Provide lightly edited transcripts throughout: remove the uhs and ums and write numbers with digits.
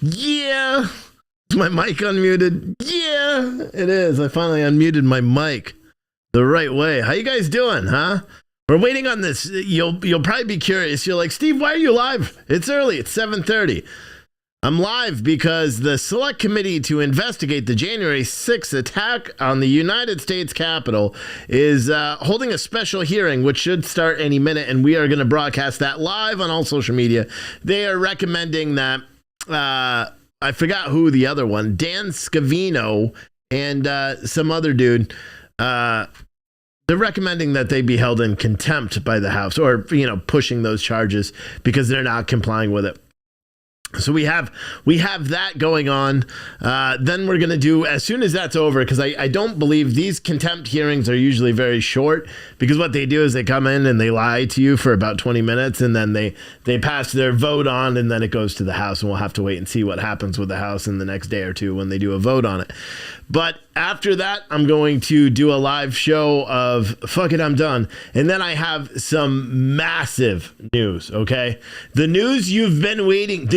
Yeah. Is my mic unmuted? Yeah, it is. I finally unmuted my mic the right way. How you guys doing, huh? We're waiting on this. You'll probably be curious. You're like, Steve, why are you live? It's early. It's 7:30. I'm live because the Select Committee to investigate the January 6th attack on the United States Capitol is holding a special hearing, which should start any minute, and we are going to broadcast that live on all social media. They are recommending that, I forgot who the other one, Dan Scavino and some other dude, they're recommending that they be held in contempt by the House, or, pushing those charges because they're not complying with it. So we have that going on. Then we're going to do, as soon as that's over, because I don't believe these contempt hearings are usually very short, because what they do is they come in and they lie to you for about 20 minutes, and then they pass their vote on, and then it goes to the House, and we'll have to wait and see what happens with the House in the next day or two when they do a vote on it. But after that, I'm going to do a live show of Fuck It, I'm Done. And then I have some massive news, okay? The news you've been waiting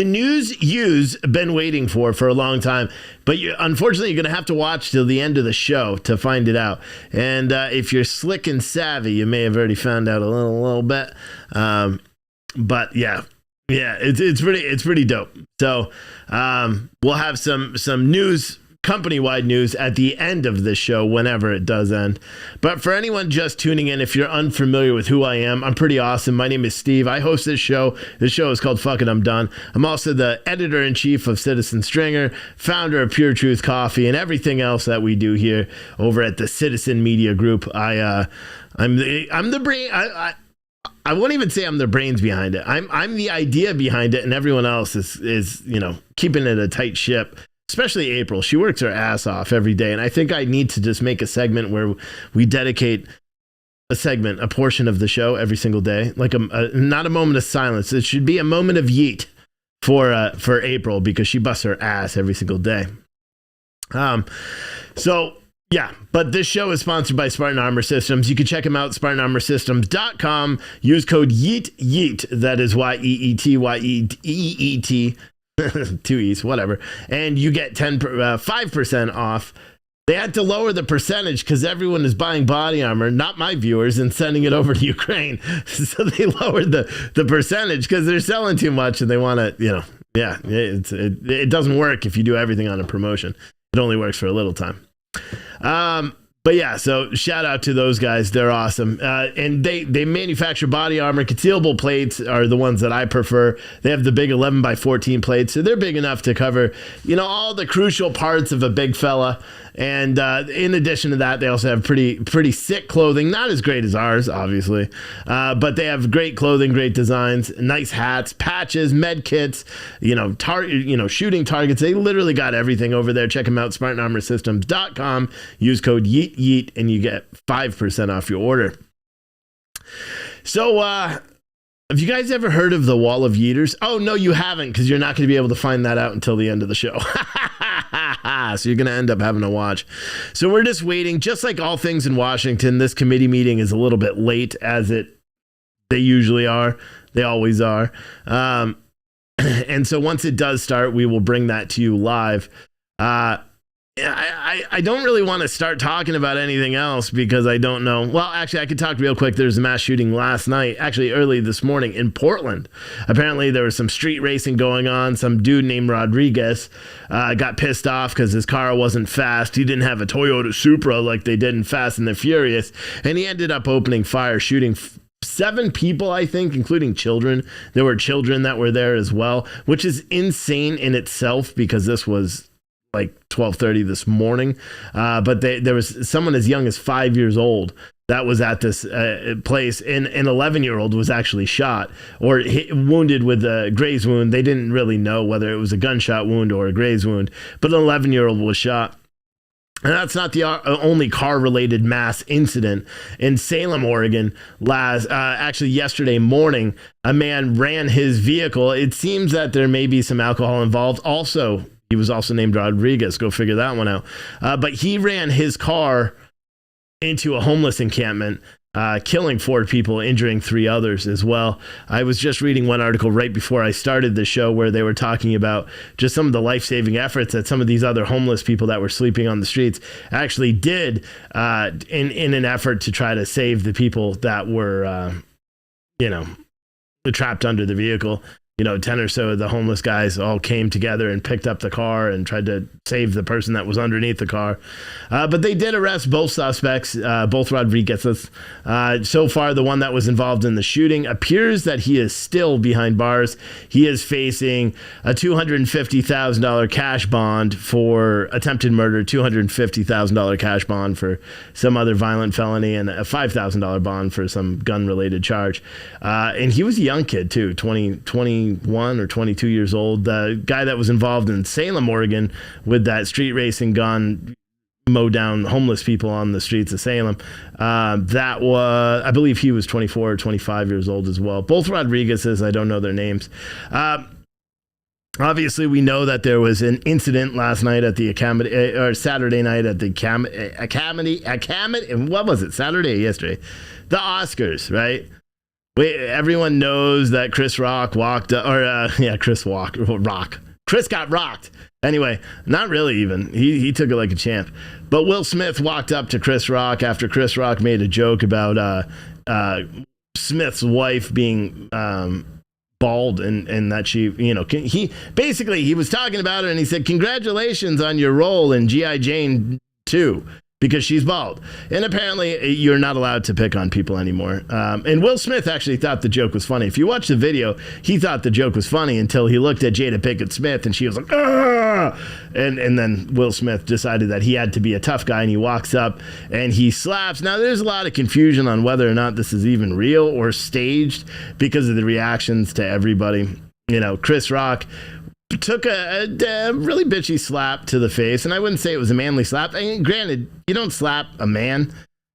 for a long time. But unfortunately, you're going to have to watch till the end of the show to find it out. And if you're slick and savvy, you may have already found out a little bit. But yeah, it's pretty dope. So we'll have some news, company-wide news, at the end of this show, whenever it does end. But for anyone just tuning in, if you're unfamiliar with who I am, I'm pretty awesome. My name is Steve. I host this show. This show is called Fuck It, I'm Done. I'm also the editor-in-chief of Citizen Stringer, founder of Pure Truth Coffee, and everything else that we do here over at the Citizen Media Group. I'm the brain. I won't even say I'm the brains behind it. I'm the idea behind it, and everyone else is keeping it a tight ship. Especially April. She works her ass off every day. And I think I need to just make a segment where we dedicate a portion of the show every single day. Like not a moment of silence. It should be a moment of yeet for April, because she busts her ass every single day. So yeah, but this show is sponsored by Spartan Armor Systems. You can check them out, SpartanArmorSystems.com. Use code YEET. That is YEET. 2 E's, whatever, and you get 5% off. They had to lower the percentage because everyone is buying body armor, not my viewers, and sending it over to Ukraine. So they lowered the percentage because they're selling too much, and they want to, it doesn't work if you do everything on a promotion. It only works for a little time. But yeah, so shout out to those guys. They're awesome. And they manufacture body armor. Concealable plates are the ones that I prefer. They have the big 11x14 plates. So they're big enough to cover, all the crucial parts of a big fella. And in addition to that, they also have pretty sick clothing. Not as great as ours, obviously. But they have great clothing, great designs, nice hats, patches, med kits, shooting targets. They literally got everything over there. Check them out, SpartanArmorSystems.com. Use code YEET, and you get 5% off your order. So, have you guys ever heard of the Wall of Yeeters? Oh, no, you haven't, because you're not going to be able to find that out until the end of the show. So you're going to end up having to watch. So we're just waiting. Just like all things in Washington, this committee meeting is a little bit late, as they usually are. They always are. And so once it does start, we will bring that to you live. I don't really want to start talking about anything else because I don't know. Well, actually, I could talk real quick. There's a mass shooting last night, actually early this morning in Portland. Apparently, there was some street racing going on. Some dude named Rodriguez got pissed off because his car wasn't fast. He didn't have a Toyota Supra like they did in Fast and the Furious. And he ended up opening fire, shooting 7 people, I think, including children. There were children that were there as well, which is insane in itself because this was like 12:30 this morning, but there was someone as young as 5 years old that was at this place, and an 11-year-old was actually shot or wounded with a graze wound. They didn't really know whether it was a gunshot wound or a graze wound, but an 11-year-old was shot. And that's not the only car-related mass incident. In Salem, Oregon, actually yesterday morning, a man ran his vehicle. It seems that there may be some alcohol involved. Also, he was also named Rodriguez. Go figure that one out. But he ran his car into a homeless encampment. killing 4 people, injuring 3 others as well. I was just reading one article right before I started the show where they were talking about just some of the life-saving efforts that some of these other homeless people that were sleeping on the streets actually did in an effort to try to save the people that were, trapped under the vehicle. 10 or so of the homeless guys all came together and picked up the car and tried to save the person that was underneath the car. But they did arrest both suspects, both Rodriguez's. So far, the one that was involved in the shooting appears that he is still behind bars. He is facing a $250,000 cash bond for attempted murder, $250,000 cash bond for some other violent felony, and a $5,000 bond for some gun-related charge. And he was a young kid, too, 21 or 22 years old. The guy that was involved in Salem, Oregon, with that street racing gun, mow down homeless people on the streets of Salem. That was, I believe he was 24 or 25 years old as well. Both Rodriguez's, I don't know their names. Obviously, we know that there was an incident last night at the Academy, or Saturday night at the Academy, what was it? Saturday or yesterday? The Oscars, right? Everyone knows that Chris Rock walked, Chris got rocked. Anyway, not really even. He took it like a champ. But Will Smith walked up to Chris Rock after Chris Rock made a joke about Smith's wife being bald and that she, he was talking about her and he said, "Congratulations on your role in G.I. Jane 2. Because she's bald." And apparently you're not allowed to pick on people anymore. And Will Smith actually thought the joke was funny. If you watch the video, he thought the joke was funny until he looked at Jada Pinkett Smith and she was like, "Ah!" And then Will Smith decided that he had to be a tough guy, and he walks up and he slaps. Now, there's a lot of confusion on whether or not this is even real or staged because of the reactions to everybody. Chris Rock took a really bitchy slap to the face, and I wouldn't say it was a manly slap. Granted, you don't slap a man.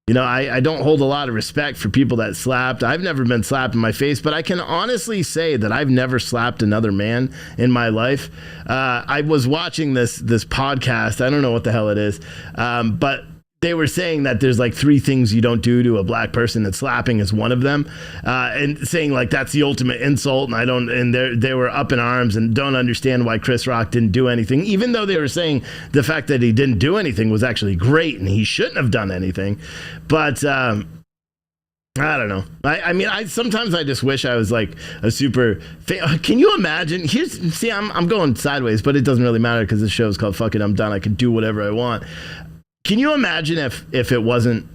I don't hold a lot of respect for people that slapped. I've never been slapped in my face, but I can honestly say that I've never slapped another man in my life. I was watching this podcast. I don't know what the hell it is, but they were saying that there's like 3 things you don't do to a black person, that slapping is one of them, and saying like that's the ultimate insult. And they were up in arms and don't understand why Chris Rock didn't do anything, even though they were saying the fact that he didn't do anything was actually great and he shouldn't have done anything. But I don't know. I sometimes I just wish I was like a super can you imagine? I'm going sideways, but it doesn't really matter because this show is called Fuck It, I'm Done. I can do whatever I want. Can you imagine if it wasn't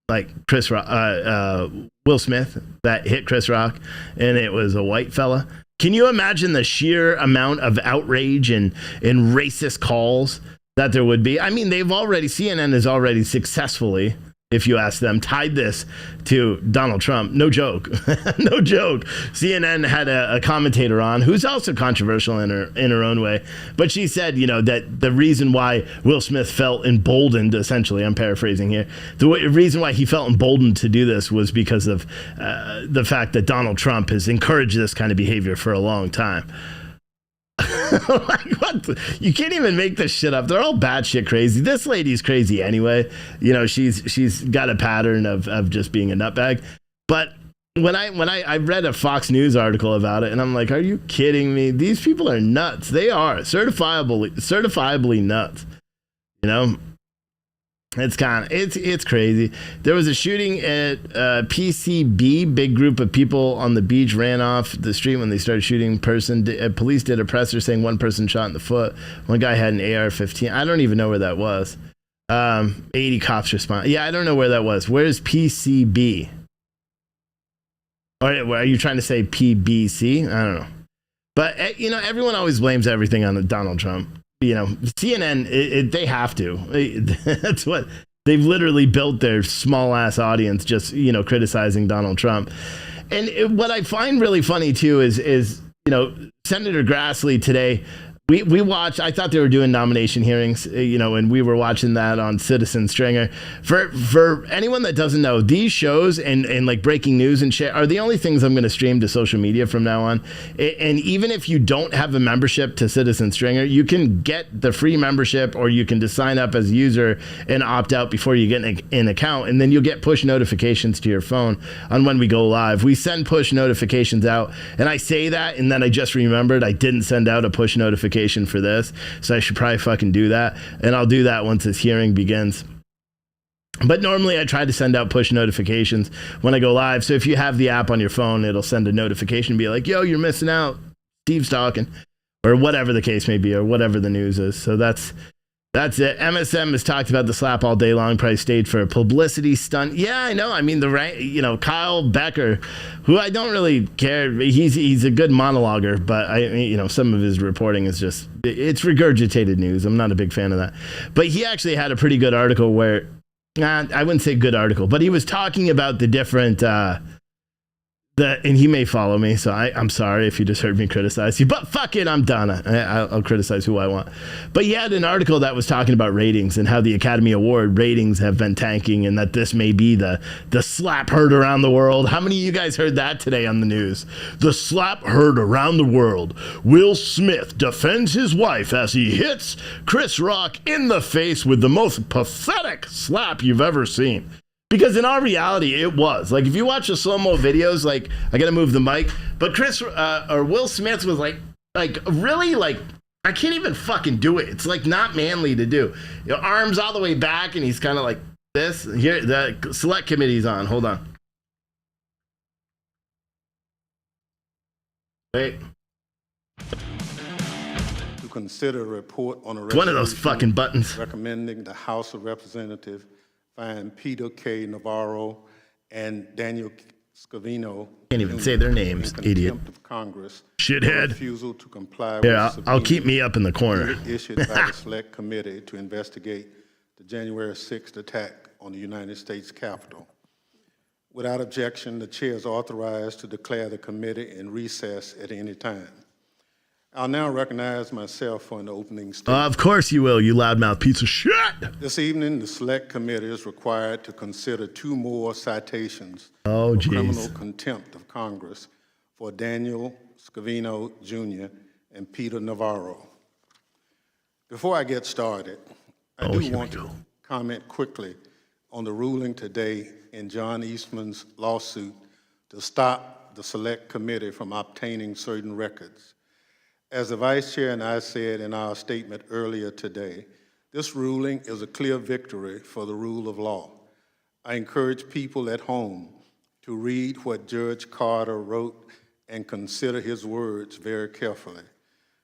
like Will Smith that hit Chris Rock and it was a white fella? Can you imagine the sheer amount of outrage and racist calls that there would be? I mean, CNN has already successfully, if you ask them, tied this to Donald Trump. No joke. No joke. CNN had a commentator on who's also controversial in her own way. But she said, that the reason why Will Smith felt emboldened, essentially, I'm paraphrasing here, the reason why he felt emboldened to do this was because of the fact that Donald Trump has encouraged this kind of behavior for a long time. Like, what? You can't even make this shit up. They're all batshit crazy. This lady's crazy anyway. She's got a pattern of just being a nutbag. But when I read a Fox News article about it, and I'm like, are you kidding me? These people are nuts. They are certifiably nuts. It's crazy. There was a shooting at PCB. Big group of people on the beach ran off the street when they started shooting. Police did a presser saying one person shot in the foot. One guy had an AR-15. I don't even know where that was. 80 cops respond. Yeah, I don't know where that was. Where's PCB? Or are you trying to say PBC? I don't know. But everyone always blames everything on Donald Trump. CNN, they have to. That's what they've literally built their small ass audience, just criticizing Donald Trump. And what I find really funny too is Senator Grassley today We watched. I thought they were doing nomination hearings, and we were watching that on Citizen Stringer. For anyone that doesn't know, these shows and like breaking news and shit are the only things I'm going to stream to social media from now on. And even if you don't have a membership to Citizen Stringer, you can get the free membership, or you can just sign up as a user and opt out before you get an account, and then you'll get push notifications to your phone on when we go live. We send push notifications out, and I say that, and then I just remembered I didn't send out a push notification for this, so I should probably fucking do that, and I'll do that once this hearing begins. But normally I try to send out push notifications when I go live, so if you have the app on your phone, it'll send a notification and be like, yo, you're missing out, Steve's talking, or whatever the case may be, or whatever the news is. So that's it. MSM has talked about the slap all day long, probably stayed for a publicity stunt. Yeah, I know. I mean, Kyle Becker, who I don't really care. He's a good monologuer, but some of his reporting is just, it's regurgitated news. I'm not a big fan of that. But he actually had a pretty good article where, I wouldn't say good article, but he was talking about the different, and he may follow me, so I'm sorry if you just heard me criticize you, but fuck it, I'm done. I'll criticize who I want. But he had an article that was talking about ratings and how the Academy Award ratings have been tanking, and that this may be the slap heard around the world. How many of you guys heard that today on the news? The slap heard around the world. Will Smith defends his wife as he hits Chris Rock in the face with the most pathetic slap you've ever seen. Because in our reality, it was. Like, if you watch the slow-mo videos, like, I gotta move the mic, but Will Smith was like, really, like, I can't even fucking do it. It's, like, not manly to do. Arms all the way back, and he's kind of like this. Here, the select committee's on. Hold on. Wait. To consider a report on a it's one of those fucking buttons. Recommending the House of Representatives find Peter K. Navarro and Daniel Scavino. Can't even say their names, idiot. Of Congress. Shithead. Refusal to comply yeah, with I'll keep me up in the corner. Issued by the Select Committee to investigate the January 6th attack on the United States Capitol. Without objection, the chair is authorized to declare the committee in recess at any time. I'll now recognize myself for an opening statement. Of course you will, you loudmouth piece of shit. This evening, the Select Committee is required to consider 2 more citations for criminal contempt of Congress for Daniel Scavino, Jr. and Peter Navarro. Before I get started, I do want to comment quickly on the ruling today in John Eastman's lawsuit to stop the Select Committee from obtaining certain records. As the Vice Chair and I said in our statement earlier today, this ruling is a clear victory for the rule of law. I encourage people at home to read what Judge Carter wrote and consider his words very carefully.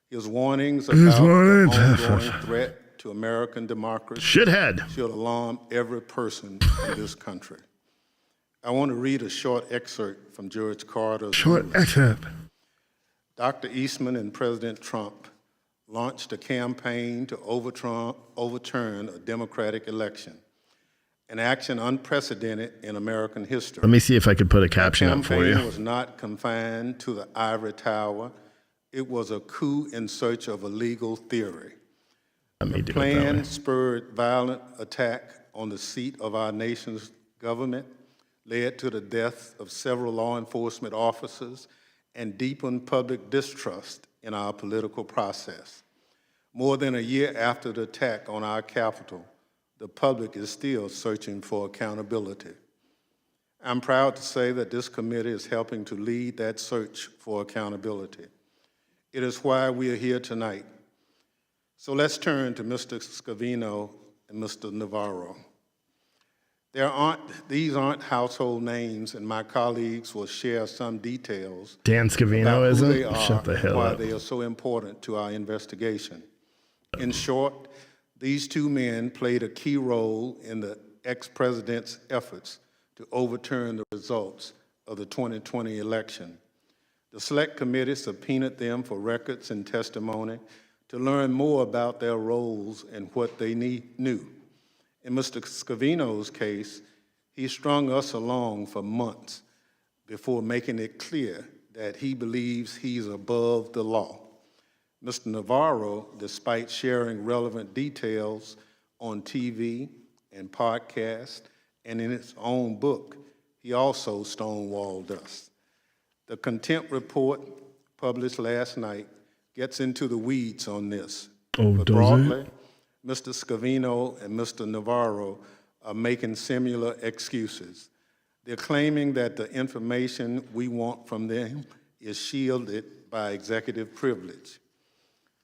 His warnings about the ongoing threat to American democracy should alarm every person in this country. I want to read a short excerpt from Judge Carter's excerpt. Dr. Eastman and President Trump launched a campaign to overturn a democratic election, an action unprecedented in American history. Let me see if I could put a caption up for you. The campaign was not confined to the ivory tower. It was a coup in search of a legal theory. The plan spurred violent attack on the seat of our nation's government, led to the death of several law enforcement officers, and deepened public distrust in our political process. More than a year after the attack on our Capitol, the public is still searching for accountability. I'm proud to say that this committee is helping to lead that search for accountability. It is why we are here tonight. So let's turn to Mr. Scavino and Mr. Navarro. These aren't household names, and my colleagues will share some details. Dan Scavino isn't? Shut the hell up. Why they are so important to our investigation. In short, these 2 men played a key role in the ex-president's efforts to overturn the results of the 2020 election. The Select Committee subpoenaed them for records and testimony to learn more about their roles and what they knew. In Mr. Scavino's case, he strung us along for months before making it clear that he believes he's above the law. Mr. Navarro, despite sharing relevant details on TV and podcast and in his own book, he also stonewalled us. The contempt report published last night gets into the weeds on this. Oh, but does broadly, it? Mr. Scavino and Mr. Navarro are making similar excuses. They're claiming that the information we want from them is shielded by executive privilege.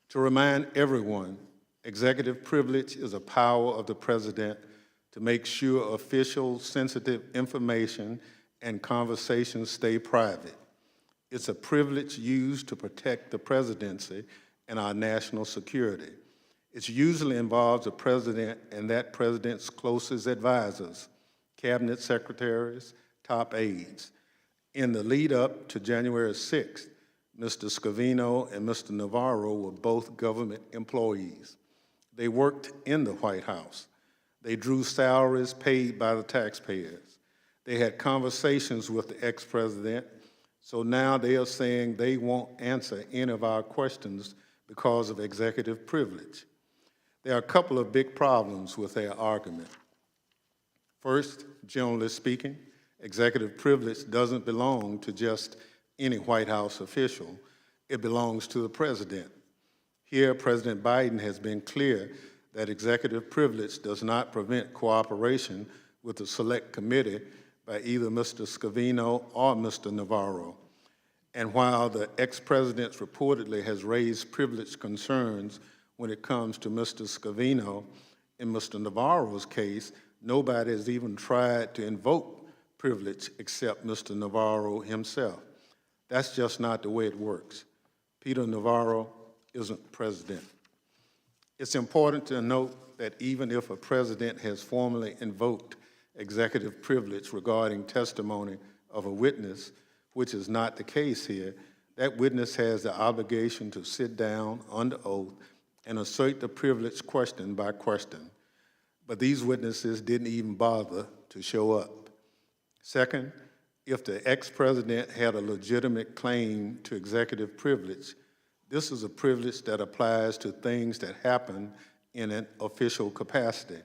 To remind everyone, executive privilege is a power of the president to make sure official sensitive information and conversations stay private. It's a privilege used to protect the presidency and our national security. It usually involves the president and that president's closest advisors, cabinet secretaries, top aides. In the lead up to January 6th, Mr. Scavino and Mr. Navarro were both government employees. They worked in the White House. They drew salaries paid by the taxpayers. They had conversations with the ex-president, so now they are saying they won't answer any of our questions because of executive privilege. There are a couple of big problems with their argument. First, generally speaking, executive privilege doesn't belong to just any White House official. It belongs to the president. Here, President Biden has been clear that executive privilege does not prevent cooperation with the select committee by either Mr. Scavino or Mr. Navarro. And while the ex-president reportedly has raised privilege concerns when it comes to Mr. Scavino, in Mr. Navarro's case, nobody has even tried to invoke privilege except Mr. Navarro himself. That's just not the way it works. Peter Navarro isn't president. It's important to note that even if a president has formally invoked executive privilege regarding testimony of a witness, which is not the case here, that witness has the obligation to sit down under oath and assert the privilege question by question. But these witnesses didn't even bother to show up. Second, if the ex-president had a legitimate claim to executive privilege, this is a privilege that applies to things that happen in an official capacity.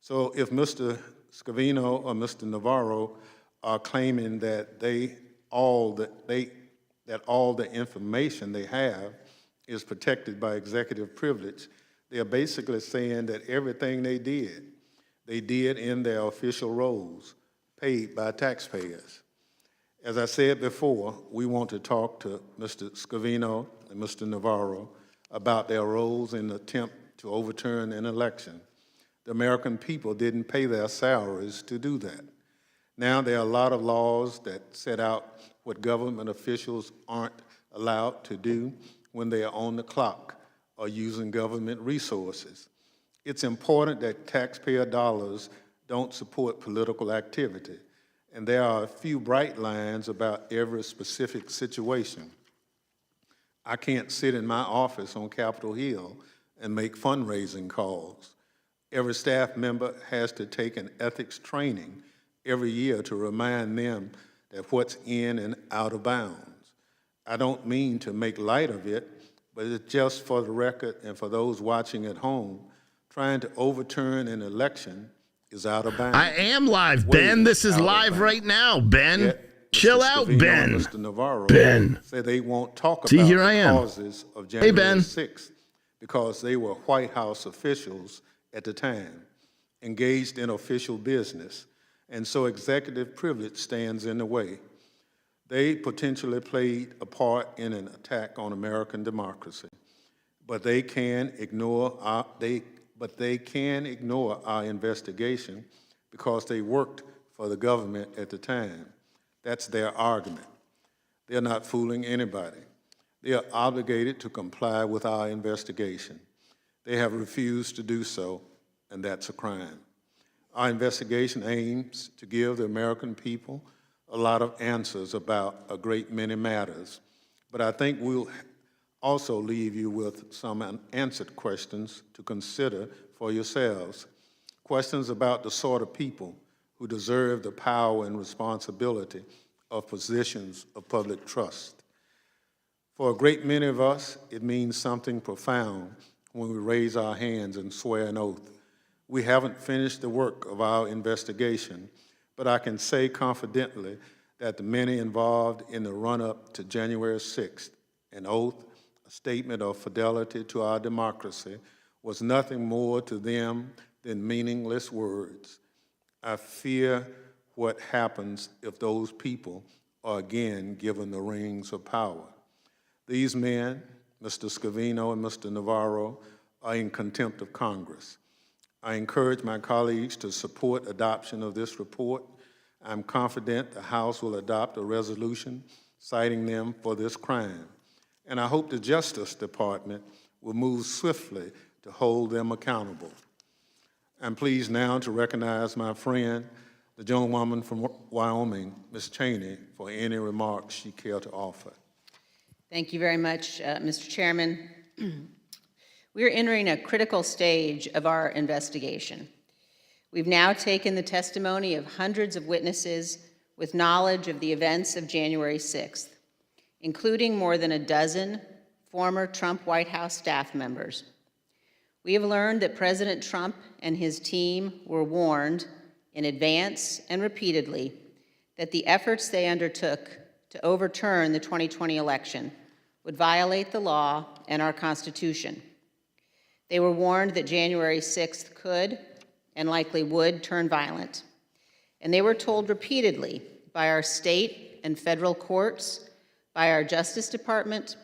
So if Mr. Scavino or Mr. Navarro are claiming that all the information they have is protected by executive privilege, they are basically saying that everything they did in their official roles, paid by taxpayers. As I said before, we want to talk to Mr. Scavino and Mr. Navarro about their roles in the attempt to overturn an election. The American people didn't pay their salaries to do that. Now there are a lot of laws that set out what government officials aren't allowed to do when they are on the clock or using government resources. It's important that taxpayer dollars don't support political activity, and there are a few bright lines about every specific situation. I can't sit in my office on Capitol Hill and make fundraising calls. Every staff member has to take an ethics training every year to remind them that what's in and out of bounds. I don't mean to make light of it, but it's just for the record and for those watching at home, trying to overturn an election is out of bounds. I am live, Ben. This is live right now, Ben. Yet, Chill Mr. out, Scavino Ben. and Mr. Navarro Ben. say they won't talk See, about here I the am. causes of January Ben. 6th because they were White House officials at the time, engaged in official business, and so executive privilege stands in the way. They potentially played a part in an attack on American democracy, but they can ignore our investigation because they worked for the government at the time. That's their argument. They're not fooling anybody. They are obligated to comply with our investigation. They have refused to do so, and that's a crime. Our investigation aims to give the American people a lot of answers about a great many matters, but I think we'll also leave you with some unanswered questions to consider for yourselves. Questions about the sort of people who deserve the power and responsibility of positions of public trust. For a great many of us, it means something profound when we raise our hands and swear an oath. We haven't finished the work of our investigation, but I can say confidently that the many involved in the run-up to January 6th, an oath, a statement of fidelity to our democracy, was nothing more to them than meaningless words. I fear what happens if those people are again given the reins of power. These men, Mr. Scavino and Mr. Navarro, are in contempt of Congress. I encourage my colleagues to support adoption of this report. I'm confident the House will adopt a resolution citing them for this crime. And I hope the Justice Department will move swiftly to hold them accountable. I'm pleased now to recognize my friend, the gentlewoman from Wyoming, Ms. Cheney, for any remarks she cared to offer. Thank you very much, Mr. Chairman. We are entering a critical stage of our investigation. We've now taken the testimony of hundreds of witnesses with knowledge of the events of January 6th, including more than a dozen former Trump White House staff members. We have learned that President Trump and his team were warned in advance and repeatedly that the efforts they undertook to overturn the 2020 election would violate the law and our Constitution. They were warned that January 6th could and likely would turn violent. And they were told repeatedly by our state and federal courts, by our Justice Department,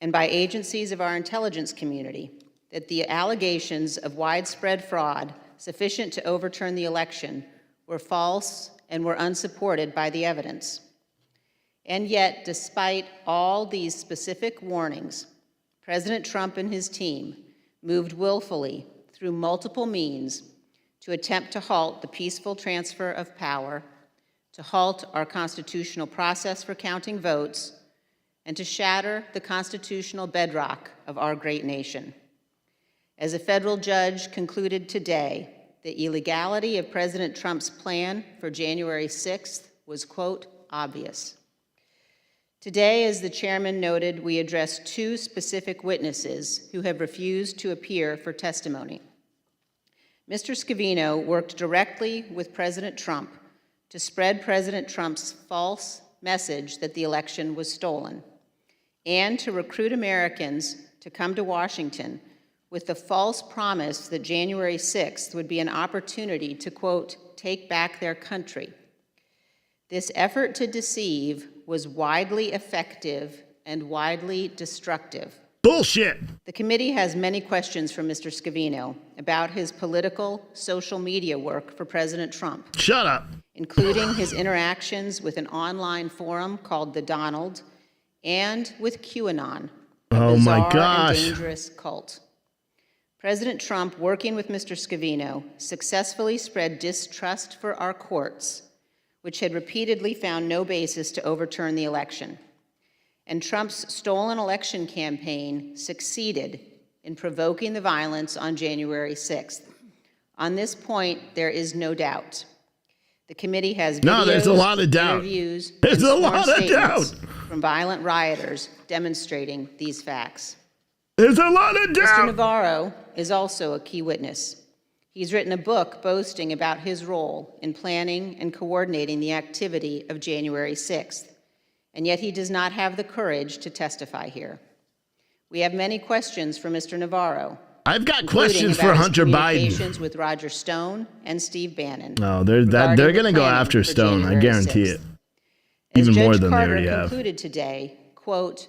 and by agencies of our intelligence community that the allegations of widespread fraud sufficient to overturn the election were false and were unsupported by the evidence. And yet, despite all these specific warnings, President Trump and his team moved willfully through multiple means to attempt to halt the peaceful transfer of power, to halt our constitutional process for counting votes, and to shatter the constitutional bedrock of our great nation. As a federal judge concluded today, the illegality of President Trump's plan for January 6th was, quote, obvious. Today, as the chairman noted, we address two specific witnesses who have refused to appear for testimony. Mr. Scavino worked directly with President Trump to spread President Trump's false message that the election was stolen, and to recruit Americans to come to Washington with the false promise that January 6th would be an opportunity to, quote, take back their country. This effort to deceive was widely effective and widely destructive. Bullshit. The committee has many questions for Mr. Scavino about his political social media work for President Trump. Shut up. Including his interactions with an online forum called The Donald and with QAnon, a Oh my bizarre gosh. and dangerous cult. President Trump, working with Mr. Scavino, successfully spread distrust for our courts, which had repeatedly found no basis to overturn the election. And Trump's stolen election campaign succeeded in provoking the violence on January 6th. On this point, there is no doubt. The committee has videos, No, there's a lot of doubt. interviews, There's and a sworn lot of statements doubt. from violent rioters demonstrating these facts. There's a lot of Mr. doubt. Navarro is also a key witness. He's written a book boasting about his role in planning and coordinating the activity of January 6th, and yet he does not have the courage to testify here. We have many questions for Mr. Navarro. I've got including questions about for his Hunter Biden. communications with Roger Stone and Steve Bannon. No, they're regarding going the to go planning after for Stone. I January guarantee 6th. it. As Even more Judge than they Carter already have. concluded today, quote,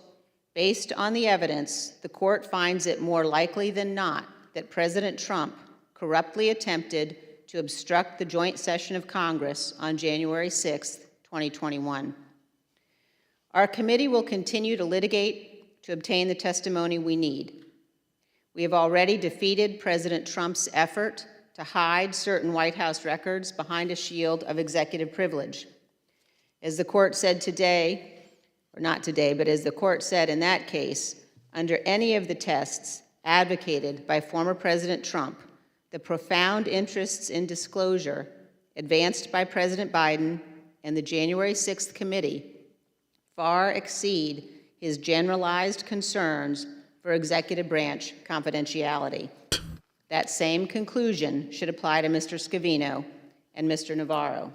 based on the evidence, the court finds it more likely than not that President Trump corruptly attempted to obstruct the joint session of Congress on January 6th, 2021. Our committee will continue to litigate to obtain the testimony we need. We have already defeated President Trump's effort to hide certain White House records behind a shield of executive privilege. As the court said today, or not today, but as the court said in that case, under any of the tests advocated by former President Trump, the profound interests in disclosure advanced by President Biden and the January 6th committee far exceed his generalized concerns for executive branch confidentiality. That same conclusion should apply to Mr. Scavino and Mr. Navarro.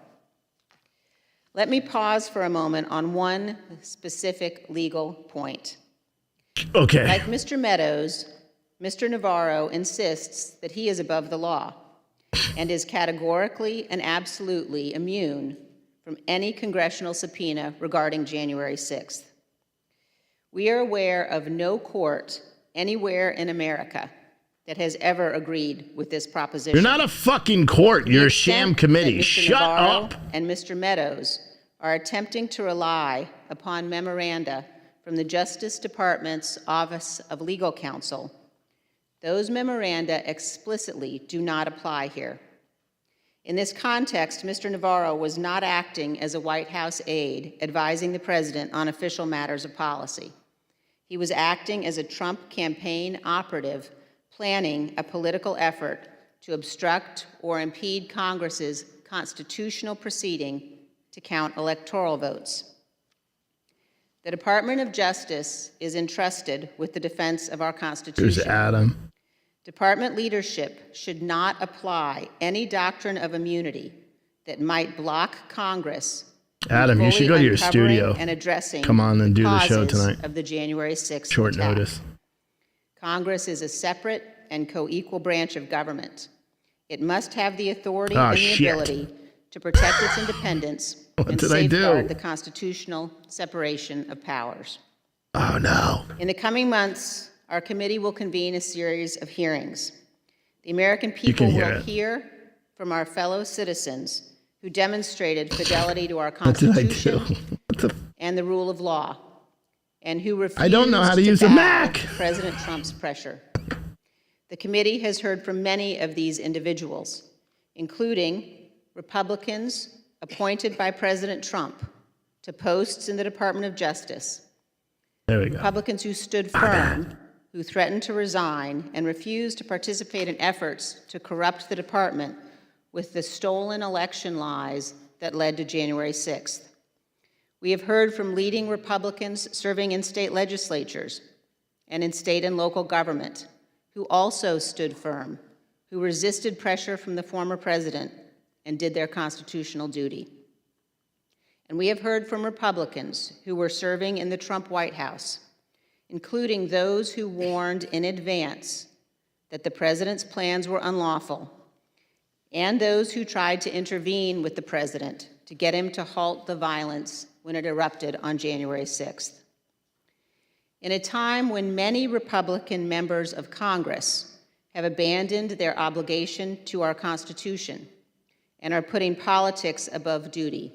Let me pause for a moment on one specific legal point. Okay. Like Mr. Meadows, Mr. Navarro insists that he is above the law and is categorically and absolutely immune from any congressional subpoena regarding January 6th. We are aware of no court anywhere in America that has ever agreed with this proposition. You're not a fucking court. You're a sham committee. Mr. Shut Navarro up. and Mr. Meadows are attempting to rely upon memoranda from the Justice Department's Office of Legal Counsel. Those memoranda explicitly do not apply here. In this context, Mr. Navarro was not acting as a White House aide advising the president on official matters of policy. He was acting as a Trump campaign operative planning a political effort to obstruct or impede Congress's constitutional proceeding to count electoral votes. The Department of Justice is entrusted with the defense of our Constitution. Here's Adam. Department leadership should not apply any doctrine of immunity that might block Congress Adam, you should go to your studio. And addressing Come on and do the show causes tonight. of the January 6th Short attack. notice. Congress is a separate and co-equal branch of government. It must have the authority and the ability to protect its independence and safeguard the constitutional separation of powers. Oh, no. In the coming months, our committee will convene a series of hearings. The American people will hear from our fellow citizens who demonstrated fidelity to our Constitution and the rule of law, and who refused I don't know how to use a Mac. President Trump's pressure. The committee has heard from many of these individuals, including Republicans appointed by President Trump to posts in the Department of Justice, there we go. Republicans who stood firm, who threatened to resign and refused to participate in efforts to corrupt the department with the stolen election lies that led to January 6th. We have heard from leading Republicans serving in state legislatures and in state and local government who also stood firm, who resisted pressure from the former president and did their constitutional duty. And we have heard from Republicans who were serving in the Trump White House, including those who warned in advance that the president's plans were unlawful, and those who tried to intervene with the president to get him to halt the violence when it erupted on January 6th. In a time when many Republican members of Congress have abandoned their obligation to our Constitution and are putting politics above duty,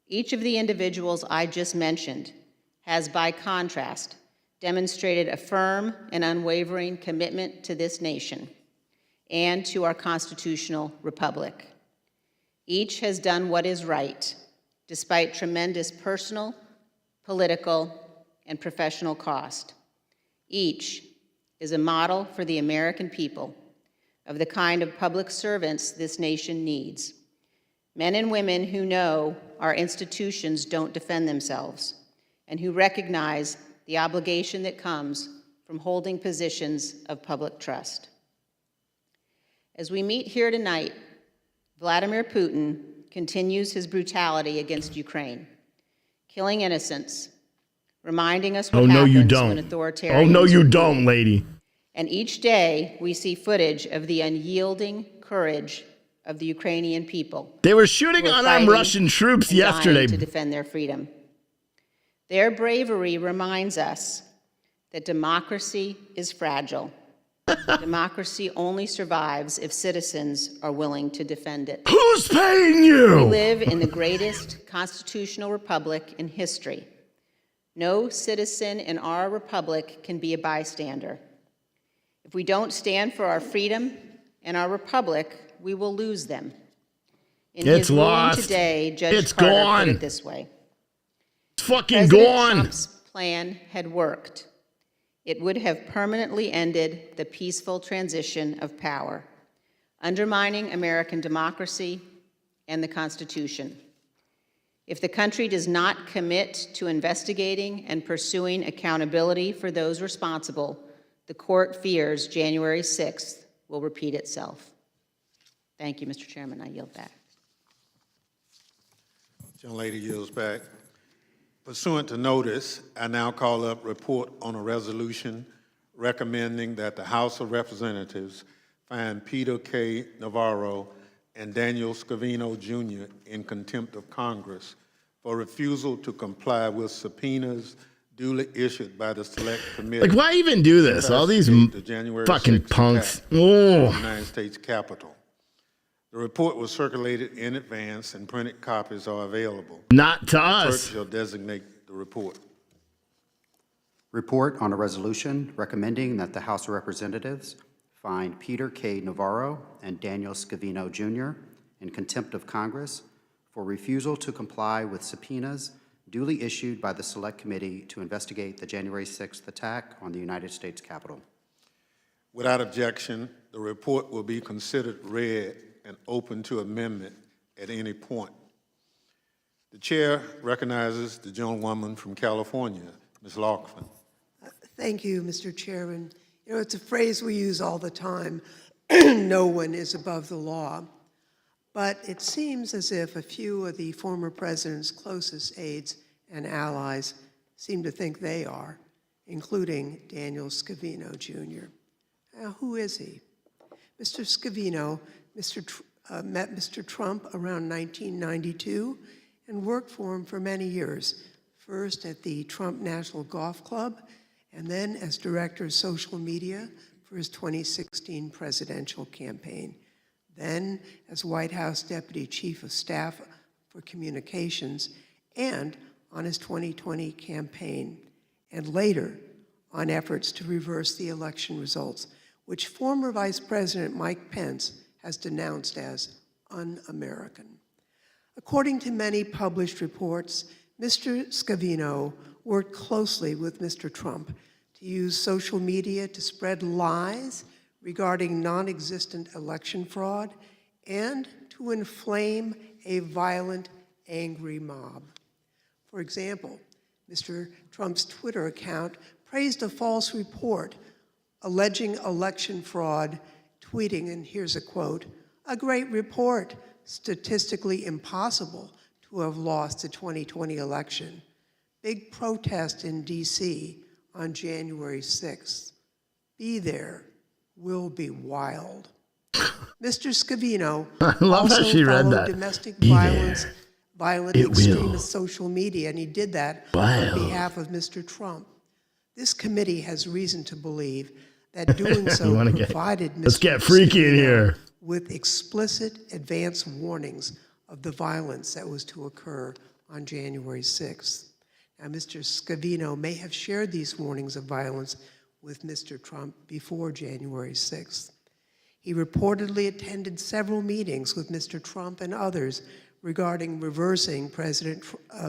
each of the individuals I just mentioned has, by contrast, demonstrated a firm and unwavering commitment to this nation and to our constitutional republic. Each has done what is right, despite tremendous personal, political, and professional cost. Each is a model for the American people of the kind of public servants this nation needs. Men and women who know our institutions don't defend themselves and who recognize the obligation that comes from holding positions of public trust. As we meet here tonight, Vladimir Putin continues his brutality against Ukraine, killing innocents, reminding us what happens when authoritarians... Oh, no, you don't, lady. And each day, we see footage of the unyielding courage of the Ukrainian people. They were shooting unarmed Russian troops yesterday to defend their freedom. Their bravery reminds us that democracy is fragile. Democracy only survives if citizens are willing to defend it. Who's paying you? We live in the greatest constitutional republic in history. No citizen in our republic can be a bystander. If we don't stand for our freedom and our republic, we will lose them. In his ruling today, Judge Carter put it this way. It's fucking President gone. Trump's plan had worked. It would have permanently ended the peaceful transition of power, undermining American democracy and the Constitution. If the country does not commit to investigating and pursuing accountability for those responsible, the court fears January 6th will repeat itself. Thank you, Mr. Chairman. I yield back. Gentlelady yields back. Pursuant to notice, I now call up report on a resolution recommending that the House of Representatives find Peter K. Navarro and Daniel Scavino, Jr. in contempt of Congress for refusal to comply with subpoenas duly issued by the Select Committee. Like, why even do this? All these fucking punks. Oh. United States Capitol. The report was circulated in advance and printed copies are available. Not to The us. clerk shall designate the report. Report on a resolution recommending that the House of Representatives find Peter K. Navarro and Daniel Scavino, Jr. in contempt of Congress for refusal to comply with subpoenas duly issued by the Select Committee to investigate the January 6th attack on the United States Capitol. Without objection, the report will be considered read and open to amendment at any point. The chair recognizes the gentlewoman from California, Ms. Laughlin. Thank you, Mr. Chairman. You know, it's a phrase we use all the time, no one is above the law. But it seems as if a few of the former president's closest aides and allies seem to think they are, including Daniel Scavino, Jr. Now, who is he? Mr. Scavino met Mr. Trump around 1992 and worked for him for many years, first at the Trump National Golf Club, and then as director of social media for his 2016 presidential campaign, then as White House Deputy Chief of Staff for Communications, and on his 2020 campaign, and later on efforts to reverse the election results, which former Vice President Mike Pence has denounced as un-American. According to many published reports, Mr. Scavino worked closely with Mr. Trump to use social media to spread lies regarding non-existent election fraud and to inflame a violent, angry mob. For example, Mr. Trump's Twitter account praised a false report alleging election fraud, tweeting, and here's a quote, "A great report, statistically impossible to have lost the 2020 election. Big protest in DC on January 6th. Be there, will be wild." Mr. Scavino I love how also she read followed that. domestic Be violence, there. violent It will. extremist social media, and he did that Wild. on behalf of Mr. Trump. This committee has reason to believe that doing so provided Mr. Let's get freaky in Scavino here. with explicit advance warnings of the violence that was to occur on January 6th. Now, Mr. Scavino may have shared these warnings of violence with Mr. Trump before January 6th. He reportedly attended several meetings with Mr. Trump and others regarding reversing President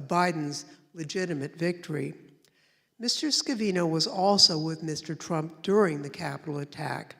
Biden's legitimate victory. Mr. Scavino was also with Mr. Trump during the Capitol attack,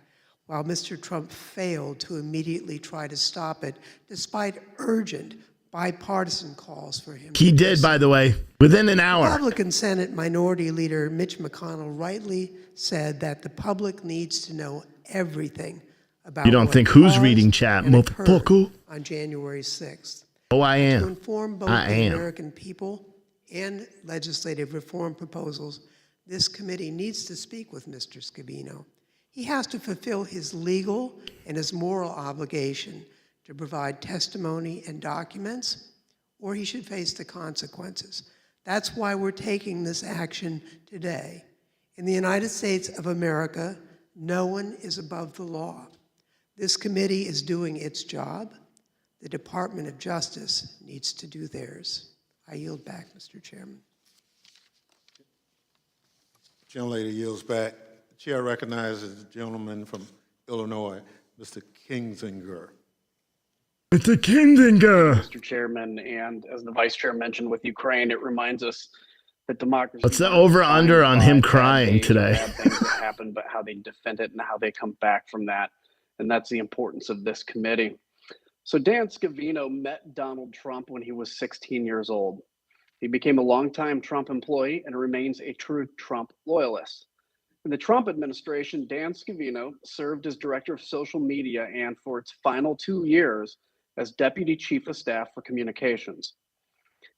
while Mr. Trump failed to immediately try to stop it, despite urgent bipartisan calls for him. He did, by the way, within an hour. Republican Senate Minority Leader Mitch McConnell rightly said that the public needs to know everything about You don't what think who's caused reading chat, and occurred motherfucker? on January 6th. Oh, I To am. inform both I the am. American people and legislative reform proposals, this committee needs to speak with Mr. Scavino. He has to fulfill his legal and his moral obligation to provide testimony and documents, or he should face the consequences. That's why we're taking this action today. In the United States of America, no one is above the law. This committee is doing its job. The Department of Justice needs to do theirs. I yield back, Mr. Chairman. Gentlelady yields back. The chair recognizes the gentleman from Illinois, Mr. Kinzinger. It's a Kindinger. Mr. Chairman, and as the Vice Chair mentioned with Ukraine, it reminds us that democracy. What's the over-under on him crying today? Bad things that happen, but how they defend it and how they come back from that. And that's the importance of this committee. So Dan Scavino met Donald Trump when he was 16 years old. He became a longtime Trump employee and remains a true Trump loyalist. In the Trump administration, Dan Scavino served as director of social media and for its final 2 years as deputy chief of staff for communications.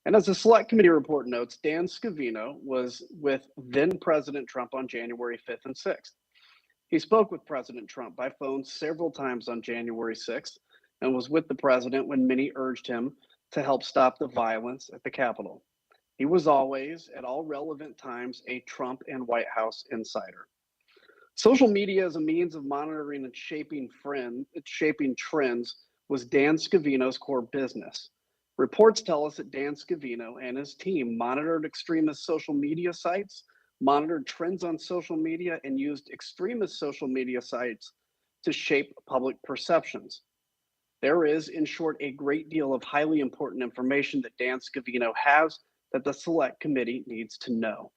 And as the select committee report notes, Dan Scavino was with then President Trump on January 5th and 6th. He spoke with President Trump by phone several times on January 6th and was with the president when many urged him to help stop the violence at the Capitol. He was always, at all relevant times, a Trump and White House insider. Social media as a means of monitoring and shaping trends was Dan Scavino's core business. Reports tell us that Dan Scavino and his team monitored extremist social media sites, monitored trends on social media, and used extremist social media sites to shape public perceptions. There is, in short, a great deal of highly important information that Dan Scavino has that the Select Committee needs to know.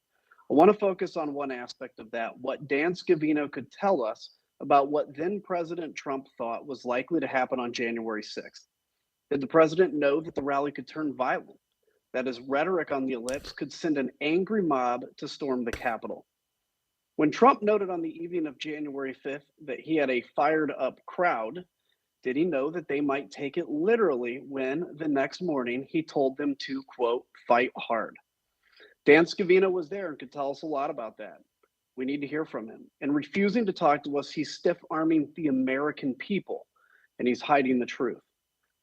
I want to focus on one aspect of that, what Dan Scavino could tell us about what then President Trump thought was likely to happen on January 6th. Did the president know that the rally could turn violent, that his rhetoric on the ellipse could send an angry mob to storm the Capitol? When Trump noted on the evening of January 5th that he had a fired up crowd, did he know that they might take it literally when the next morning he told them to, quote, fight hard? Dan Scavino was there and could tell us a lot about that. We need to hear from him. And refusing to talk to us, he's stiff-arming the American people, and he's hiding the truth.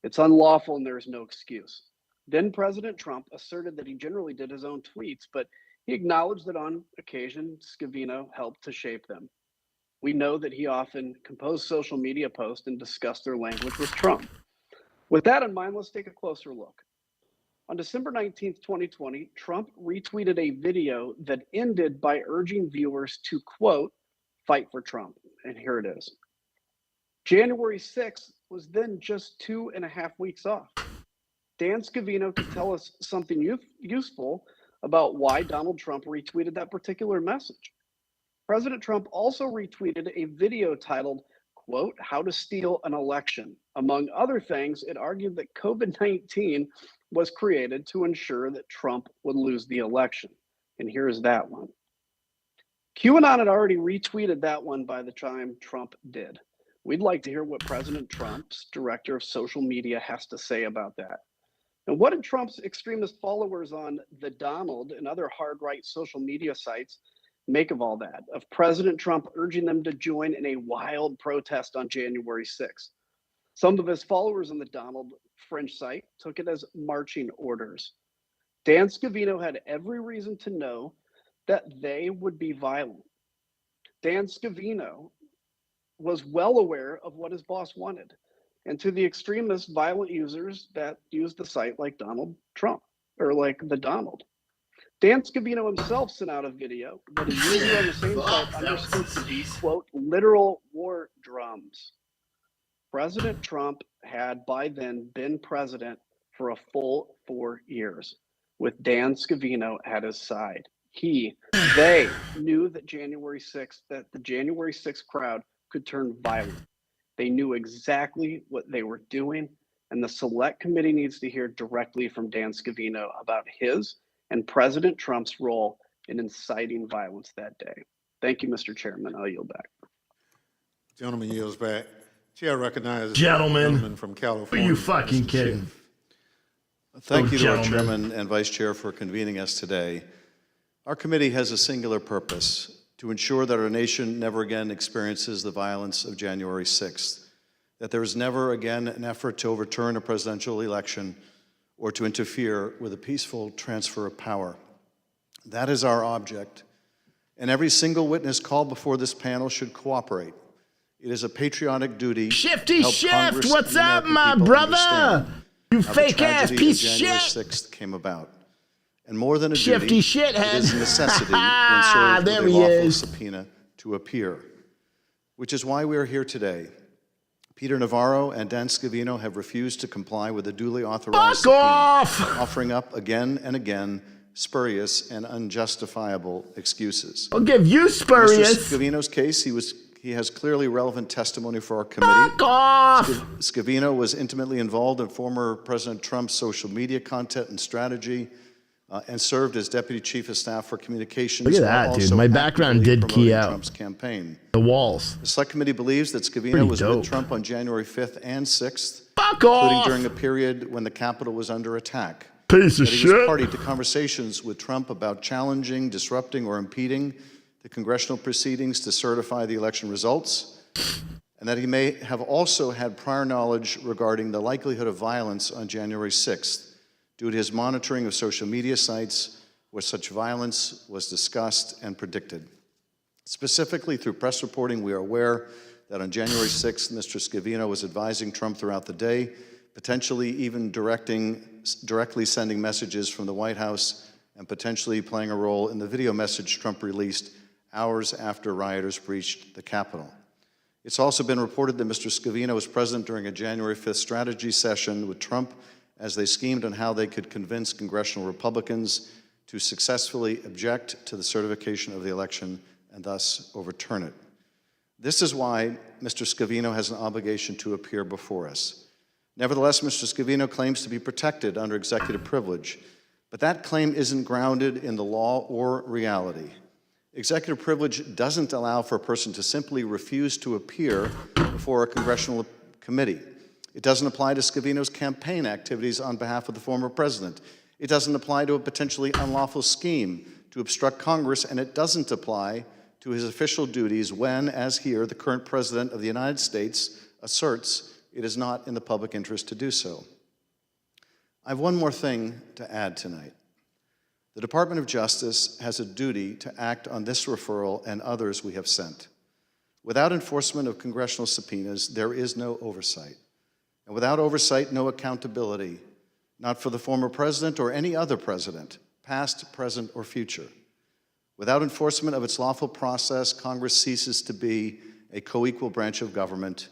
It's unlawful and there is no excuse. Then President Trump asserted that he generally did his own tweets, but he acknowledged that on occasion, Scavino helped to shape them. We know that he often composed social media posts and discussed their language with Trump. With that in mind, let's take a closer look. On December 19th, 2020, Trump retweeted a video that ended by urging viewers to, quote, fight for Trump. And here it is. January 6th was then just 2.5 weeks off. Dan Scavino could tell us something useful about why Donald Trump retweeted that particular message. President Trump also retweeted a video titled, quote, how to steal an election. Among other things, it argued that COVID-19 was created to ensure that Trump would lose the election. And here's that one. QAnon had already retweeted that one by the time Trump did. We'd like to hear what President Trump's director of social media has to say about that. And what did Trump's extremist followers on The Donald and other hard-right social media sites make of all that, of President Trump urging them to join in a wild protest on January 6th? Some of his followers on the Donald French site took it as marching orders. Dan Scavino had every reason to know that they would be violent. Dan Scavino was well aware of what his boss wanted. And to the extremist violent users that used the site like Donald Trump, or like the Donald, Dan Scavino himself sent out a video that a user on the same site understood to be, quote, literal war drums. President Trump had by then been president for a full 4 years with Dan Scavino at his side. They knew that the January 6th crowd could turn violent. They knew exactly what they were doing, and the Select Committee needs to hear directly from Dan Scavino about his and President Trump's role in inciting violence that day. Thank you, Mr. Chairman. I'll yield back. Gentleman yields back. Chair recognizes Gentleman. the gentleman from California. Are you fucking Mr. kidding? Schiff. Thank you to our gentlemen. chairman and vice chair for convening us today. Our committee has a singular purpose: to ensure that our nation never again experiences the violence of January 6th, that there is never again an effort to overturn a presidential election or to interfere with a peaceful transfer of power. That is our object, and every single witness called before this panel should cooperate. It is a patriotic duty Shifty to help Shift, Congress and what's the up, American my people brother? understand You how the fake ass tragedy piece of of January shit. 6th came about. And more than a Shifty duty, shithead. it is a necessity when served There with a he lawful is. subpoena to appear, which is why we are here today. Peter Navarro and Dan Scavino have refused to comply with a duly authorized Fuck subpoena, off! offering up again and again spurious and unjustifiable excuses. I'll give you In Mr. spurious. Scavino's case, he has clearly relevant testimony for our committee. Fuck off! Scavino was intimately involved in former President Trump's social media content and strategy, and served as Deputy Chief of Staff for Communications. Look at that, while dude. also My background actively did key promoting out. Trump's campaign. The walls. The Select Committee believes that Scavino Pretty was dope. with Trump on January 5th and 6th, Fuck including off! during a period when the Capitol was under attack. Piece of That he was shit. party to conversations with Trump about challenging, disrupting, or impeding the congressional proceedings to certify the election results, and that he may have also had prior knowledge regarding the likelihood of violence on January 6th due to his monitoring of social media sites where such violence was discussed and predicted. Specifically, through press reporting, we are aware that on January 6th, Mr. Scavino was advising Trump throughout the day, potentially even directly sending messages from the White House and potentially playing a role in the video message Trump released hours after rioters breached the Capitol. It's also been reported that Mr. Scavino was present during a January 5th strategy session with Trump as they schemed on how they could convince congressional Republicans to successfully object to the certification of the election and thus overturn it. This is why Mr. Scavino has an obligation to appear before us. Nevertheless, Mr. Scavino claims to be protected under executive privilege, but that claim isn't grounded in the law or reality. Executive privilege doesn't allow for a person to simply refuse to appear before a congressional committee. It doesn't apply to Scavino's campaign activities on behalf of the former president. It doesn't apply to a potentially unlawful scheme to obstruct Congress, and it doesn't apply to his official duties when, as here, the current president of the United States asserts it is not in the public interest to do so. I have one more thing to add tonight. The Department of Justice has a duty to act on this referral and others we have sent. Without enforcement of congressional subpoenas, there is no oversight. And without oversight, no accountability, not for the former president or any other president, past, present, or future. Without enforcement of its lawful process, Congress ceases to be a co-equal branch of government,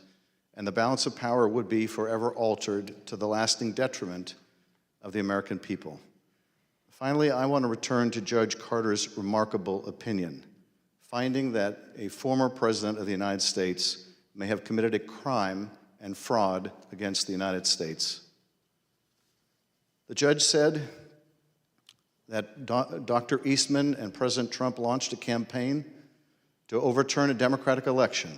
and the balance of power would be forever altered to the lasting detriment of the American people. Finally, I want to return to Judge Carter's remarkable opinion, finding that a former president of the United States may have committed a crime and fraud against the United States. The judge said that Dr. Eastman and President Trump launched a campaign to overturn a democratic election,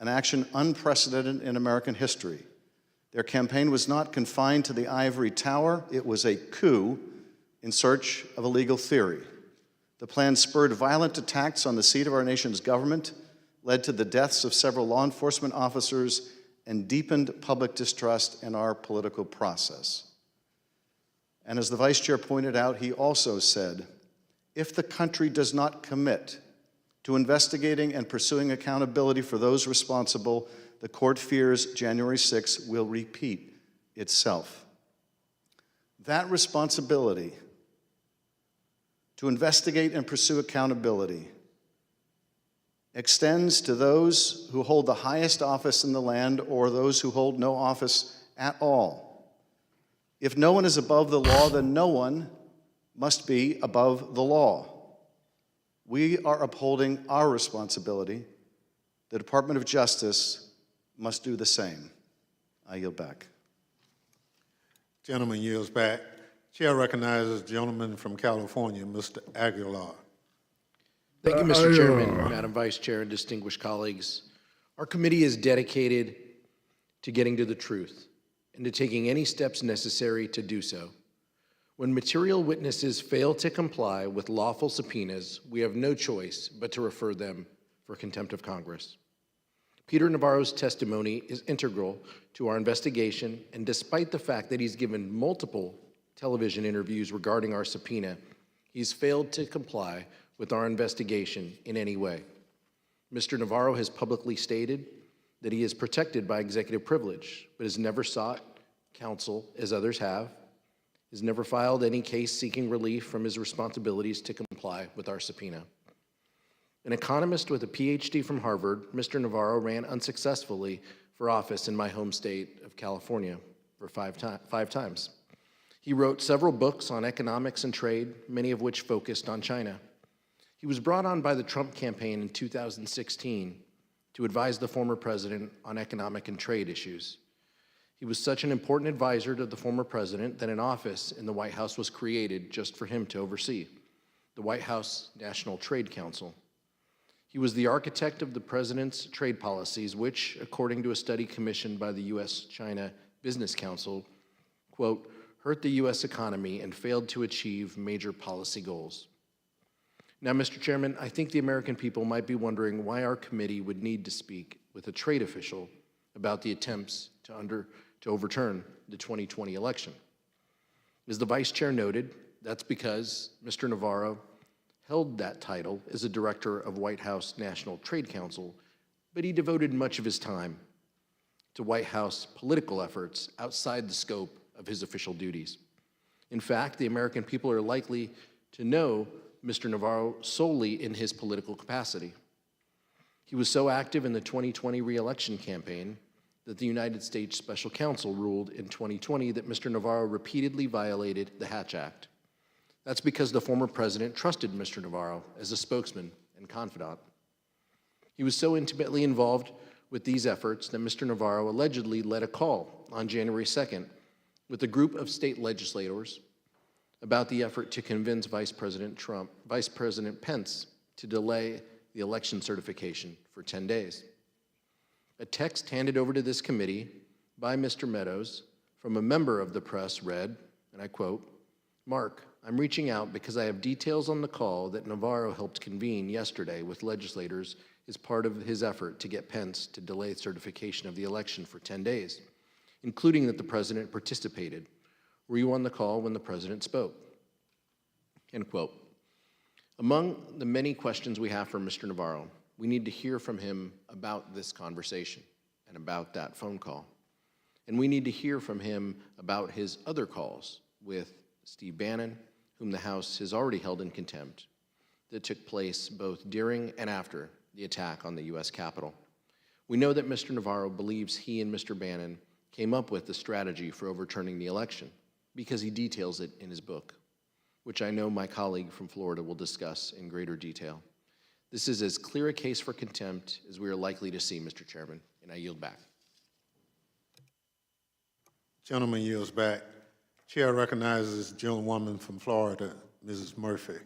an action unprecedented in American history. Their campaign was not confined to the ivory tower. It was a coup in search of a legal theory. The plan spurred violent attacks on the seat of our nation's government, led to the deaths of several law enforcement officers, and deepened public distrust in our political process. And as the vice chair pointed out, he also said, if the country does not commit to investigating and pursuing accountability for those responsible, the court fears January 6th will repeat itself. That responsibility to investigate and pursue accountability extends to those who hold the highest office in the land or those who hold no office at all. If no one is above the law, then no one must be above the law. We are upholding our responsibility. The Department of Justice must do the same. I yield back. Gentleman yields back. Chair recognizes the gentleman from California, Mr. Aguilar. Thank you, Mr. Chairman, Madam Vice Chair, and distinguished colleagues. Our committee is dedicated to getting to the truth and to taking any steps necessary to do so. When material witnesses fail to comply with lawful subpoenas, we have no choice but to refer them for contempt of Congress. Peter Navarro's testimony is integral to our investigation, and despite the fact that he's given multiple television interviews regarding our subpoena, he's failed to comply with our investigation in any way. Mr. Navarro has publicly stated that he is protected by executive privilege, but has never sought counsel, as others have, has never filed any case seeking relief from his responsibilities to comply with our subpoena. An economist with a PhD from Harvard, Mr. Navarro ran unsuccessfully for office in my home state of California for five times. He wrote several books on economics and trade, many of which focused on China. He was brought on by the Trump campaign in 2016 to advise the former president on economic and trade issues. He was such an important advisor to the former president that an office in the White House was created just for him to oversee, the White House National Trade Council. He was the architect of the president's trade policies, which, according to a study commissioned by the U.S.-China Business Council, quote, hurt the U.S. economy and failed to achieve major policy goals. Now, Mr. Chairman, I think the American people might be wondering why our committee would need to speak with a trade official about the attempts to overturn the 2020 election. As the Vice Chair noted, that's because Mr. Navarro held that title as a director of White House National Trade Council, but he devoted much of his time to White House political efforts outside the scope of his official duties. In fact, the American people are likely to know Mr. Navarro solely in his political capacity. He was so active in the 2020 re-election campaign that the United States Special Counsel ruled in 2020 that Mr. Navarro repeatedly violated the Hatch Act. That's because the former president trusted Mr. Navarro as a spokesman and confidant. He was so intimately involved with these efforts that Mr. Navarro allegedly led a call on January 2nd with a group of state legislators about the effort to convince Vice President Pence to delay the election certification for 10 days. A text handed over to this committee by Mr. Meadows from a member of the press read, and I quote, "Mark, I'm reaching out because I have details on the call that Navarro helped convene yesterday with legislators as part of his effort to get Pence to delay certification of the election for 10 days, including that the president participated. Were you on the call when the president spoke?" End quote. Among the many questions we have for Mr. Navarro, we need to hear from him about this conversation and about that phone call. And we need to hear from him about his other calls with Steve Bannon, whom the House has already held in contempt, that took place both during and after the attack on the U.S. Capitol. We know that Mr. Navarro believes he and Mr. Bannon came up with the strategy for overturning the election because he details it in his book, which I know my colleague from Florida will discuss in greater detail. This is as clear a case for contempt as we are likely to see, Mr. Chairman, and I yield back. Gentleman yields back. Chair recognizes the gentlewoman from Florida, Mrs. Murphy.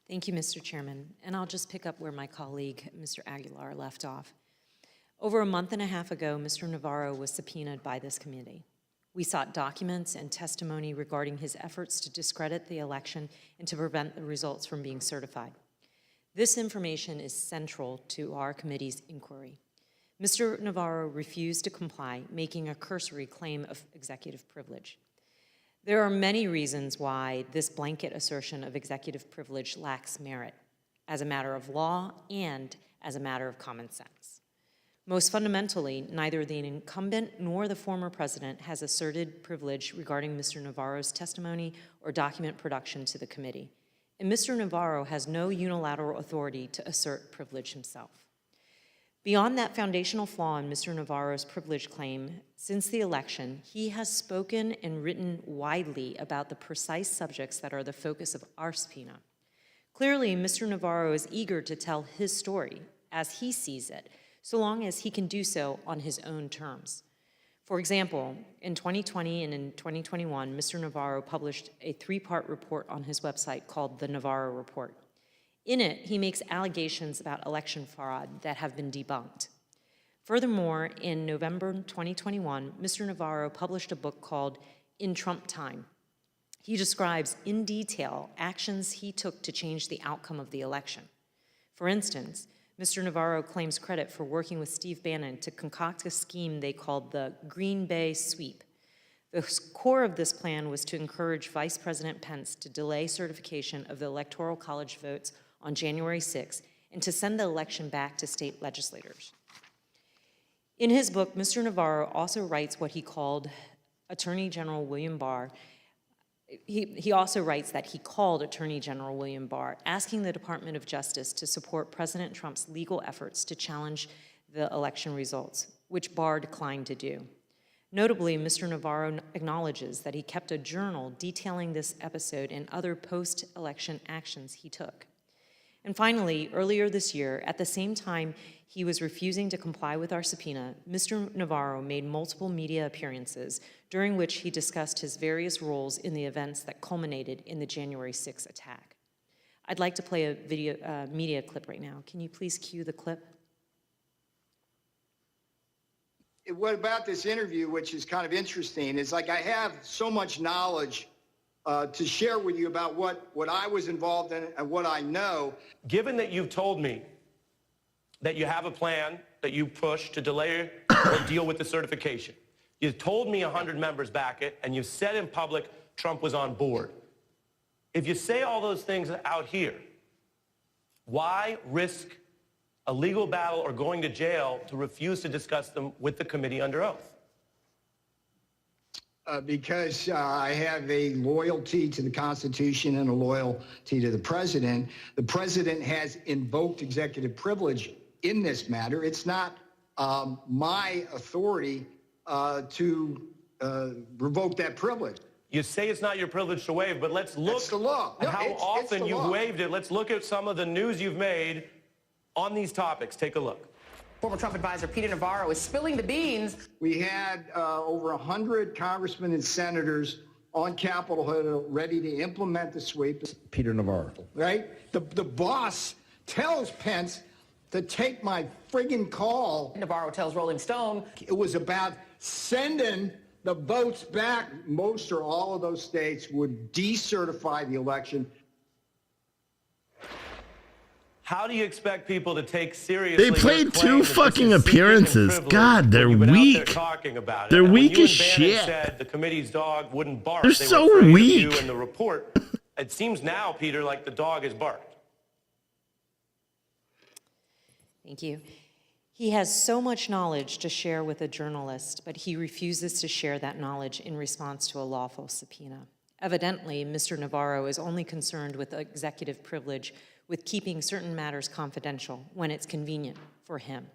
Thank you, Mr. Chairman. And I'll just pick up where my colleague, Mr. Aguilar, left off. Over a month and a half ago, Mr. Navarro was subpoenaed by this committee. We sought documents and testimony regarding his efforts to discredit the election and to prevent the results from being certified. This information is central to our committee's inquiry. Mr. Navarro refused to comply, making a cursory claim of executive privilege. There are many reasons why this blanket assertion of executive privilege lacks merit, as a matter of law and as a matter of common sense. Most fundamentally, neither the incumbent nor the former president has asserted privilege regarding Mr. Navarro's testimony or document production to the committee, and Mr. Navarro has no unilateral authority to assert privilege himself. Beyond that foundational flaw in Mr. Navarro's privilege claim, since the election, he has spoken and written widely about the precise subjects that are the focus of our subpoena. Clearly, Mr. Navarro is eager to tell his story as he sees it, so long as he can do so on his own terms. For example, in 2020 and in 2021, Mr. Navarro published a 3-part report on his website called the Navarro Report. In it, he makes allegations about election fraud that have been debunked. Furthermore, in November 2021, Mr. Navarro published a book called In Trump Time. He describes in detail actions he took to change the outcome of the election. For instance, Mr. Navarro claims credit for working with Steve Bannon to concoct a scheme they called the Green Bay Sweep. The core of this plan was to encourage Vice President Pence to delay certification of the Electoral College votes on January 6 and to send the election back to state legislators. In his book, Mr. Navarro also writes what he called Attorney General William Barr. He also writes that he called Attorney General William Barr, asking the Department of Justice to support President Trump's legal efforts to challenge the election results, which Barr declined to do. Notably, Mr. Navarro acknowledges that he kept a journal detailing this episode and other post-election actions he took. And finally, earlier this year, at the same time he was refusing to comply with our subpoena, Mr. Navarro made multiple media appearances during which he discussed his various roles in the events that culminated in the January 6th attack. I'd like to play a media clip right now. Can you please cue the clip? What about this interview, which is kind of interesting, is like I have so much knowledge to share with you about what I was involved in and what I know. Given that you've told me that you have a plan that you push to delay or deal with the certification, you've told me 100 members back it, and you've said in public Trump was on board. If you say all those things out here, why risk a legal battle or going to jail to refuse to discuss them with the committee under oath? Because I have a loyalty to the Constitution and a loyalty to the president. The president has invoked executive privilege in this matter. It's not my authority to revoke that privilege. You say it's not your privilege to waive, but let's look That's the law. at No, how it's often the you've law. waived it. Let's look at some of the news you've made on these topics. Take a look. Former Trump advisor Peter Navarro is spilling the beans. We had over 100 congressmen and senators on Capitol Hill ready to implement the sweep. Peter Navarro. Right? The boss tells Pence to take my friggin' call. Navarro tells Rolling Stone. It was about sending the votes back. Most or all of those states would decertify the election. How do you expect people to take seriously? They played your claim two that this fucking is secret and appearances. privileged God, they're when you've been out there weak. talking about it? They're And when weak you as and Bannon shit. said the committee's dog wouldn't bark. They're They so were afraid of weak. you and the report. It seems now, Peter, like the dog has barked. Thank you. He has so much knowledge to share with a journalist, but he refuses to share that knowledge in response to a lawful subpoena. Evidently, Mr. Navarro is only concerned with executive privilege, with keeping certain matters confidential when it's convenient for him.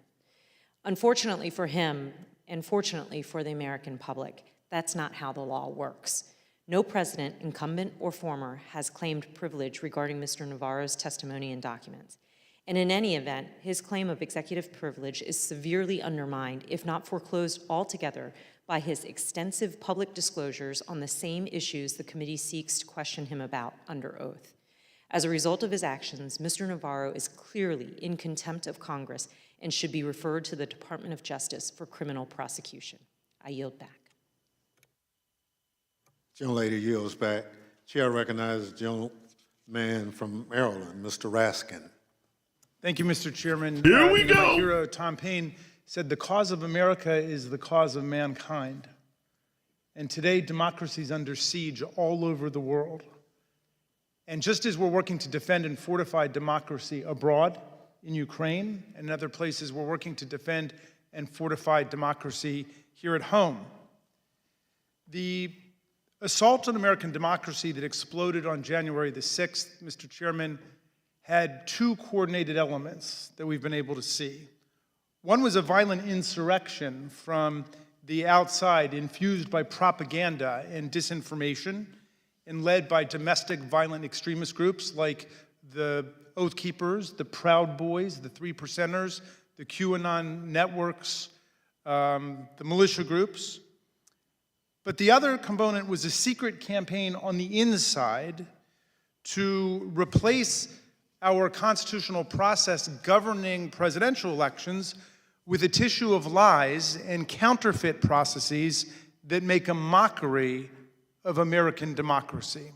Unfortunately for him, and fortunately for the American public, that's not how the law works. No president, incumbent or former, has claimed privilege regarding Mr. Navarro's testimony and documents. And in any event, his claim of executive privilege is severely undermined, if not foreclosed altogether, by his extensive public disclosures on the same issues the committee seeks to question him about under oath. As a result of his actions, Mr. Navarro is clearly in contempt of Congress and should be referred to the Department of Justice for criminal prosecution. I yield back. Gentlelady yields back. Chair recognizes the gentleman from Maryland, Mr. Raskin. Thank you, Mr. Chairman. Here we go. My hero, Tom Paine, said the cause of America is the cause of mankind. And today, democracy is under siege all over the world. And just as we're working to defend and fortify democracy abroad, in Ukraine and in other places, we're working to defend and fortify democracy here at home. The assault on American democracy that exploded on January the 6th, Mr. Chairman, had two coordinated elements that we've been able to see. One was a violent insurrection from the outside, infused by propaganda and disinformation, and led by domestic violent extremist groups like the Oath Keepers, the Proud Boys, the Three Percenters, the QAnon networks, the militia groups. But the other component was a secret campaign on the inside to replace our constitutional process governing presidential elections with a tissue of lies and counterfeit processes that make a mockery of American democracy.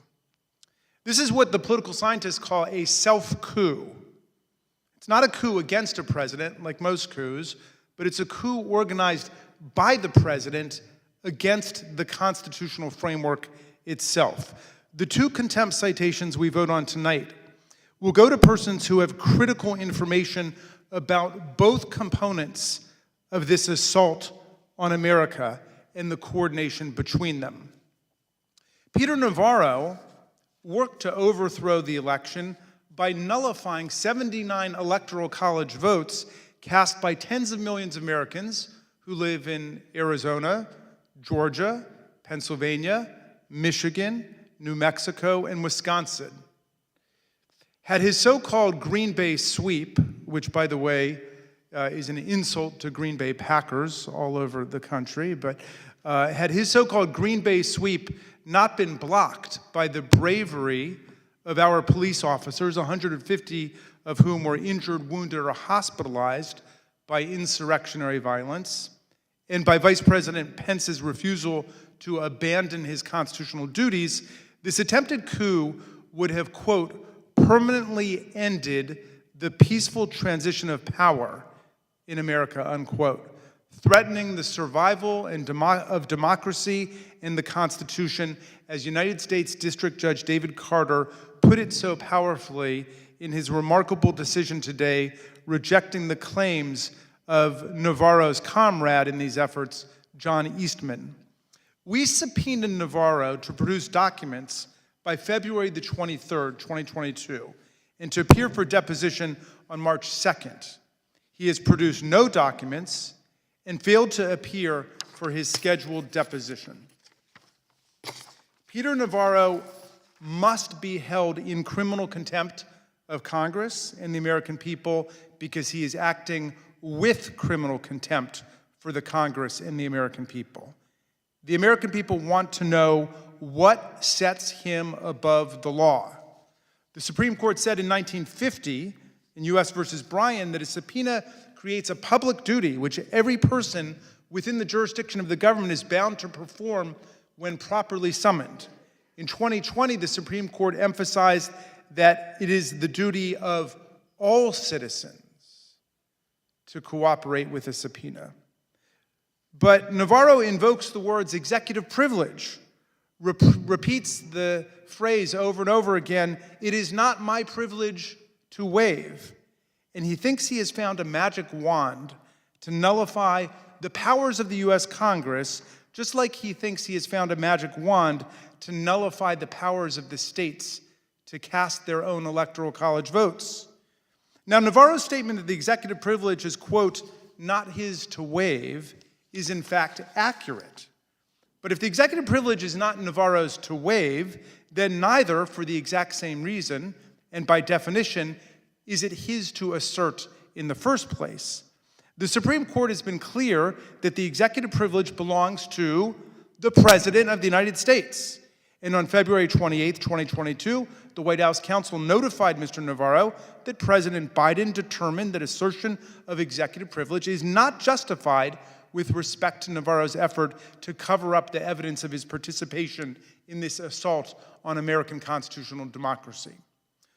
This is what the political scientists call a self-coup. It's not a coup against a president, like most coups, but it's a coup organized by the president against the constitutional framework itself. The two contempt citations we vote on tonight will go to persons who have critical information about both components of this assault on America and the coordination between them. Peter Navarro worked to overthrow the election by nullifying 79 electoral college votes cast by tens of millions of Americans who live in Arizona, Georgia, Pennsylvania, Michigan, New Mexico, and Wisconsin. had his so-called Green Bay sweep, which, by the way, is an insult to Green Bay Packers all over the country, but had his so-called Green Bay sweep not been blocked by the bravery of our police officers, 150 of whom were injured, wounded, or hospitalized by insurrectionary violence, and by Vice President Pence's refusal to abandon his constitutional duties, this attempted coup would have, quote, permanently ended the peaceful transition of power in America, unquote, threatening the survival of democracy and the Constitution, as United States District Judge David Carter put it so powerfully in his remarkable decision today, rejecting the claims of Navarro's comrade in these efforts, John Eastman. We subpoenaed Navarro to produce documents by February the 23rd, 2022, and to appear for deposition on March 2nd. He has produced no documents and failed to appear for his scheduled deposition. Peter Navarro must be held in criminal contempt of Congress and the American people because he is acting with criminal contempt for the Congress and the American people. The American people want to know what sets him above the law. The Supreme Court said in 1950, in U.S. versus Bryan, that a subpoena creates a public duty which every person within the jurisdiction of the government is bound to perform when properly summoned. In 2020, the Supreme Court emphasized that it is the duty of all citizens to cooperate with a subpoena. But Navarro invokes the words executive privilege, repeats the phrase over and over again, "It is not my privilege to waive." And he thinks he has found a magic wand to nullify the powers of the U.S. Congress, just like he thinks he has found a magic wand to nullify the powers of the states to cast their own electoral college votes. Now, Navarro's statement that the executive privilege is, quote, not his to waive, is in fact accurate. But if the executive privilege is not Navarro's to waive, then neither, for the exact same reason, and by definition, is it his to assert in the first place. The Supreme Court has been clear that the executive privilege belongs to the President of the United States. And on February 28, 2022, the White House counsel notified Mr. Navarro that President Biden determined that assertion of executive privilege is not justified with respect to Navarro's effort to cover up the evidence of his participation in this assault on American constitutional democracy.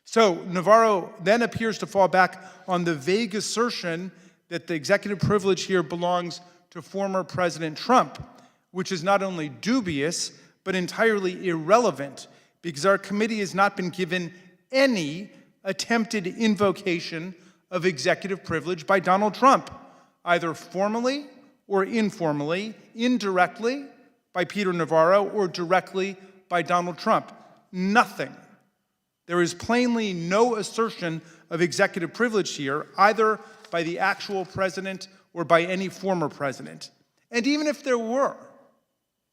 So Navarro then appears to fall back on the vague assertion that the executive privilege here belongs to former President Trump, which is not only dubious, but entirely irrelevant, because our committee has not been given any attempted invocation of executive privilege by Donald Trump, either formally or informally, indirectly by Peter Navarro or directly by Donald Trump. Nothing. There is plainly no assertion of executive privilege here, either by the actual president or by any former president. And even if there were,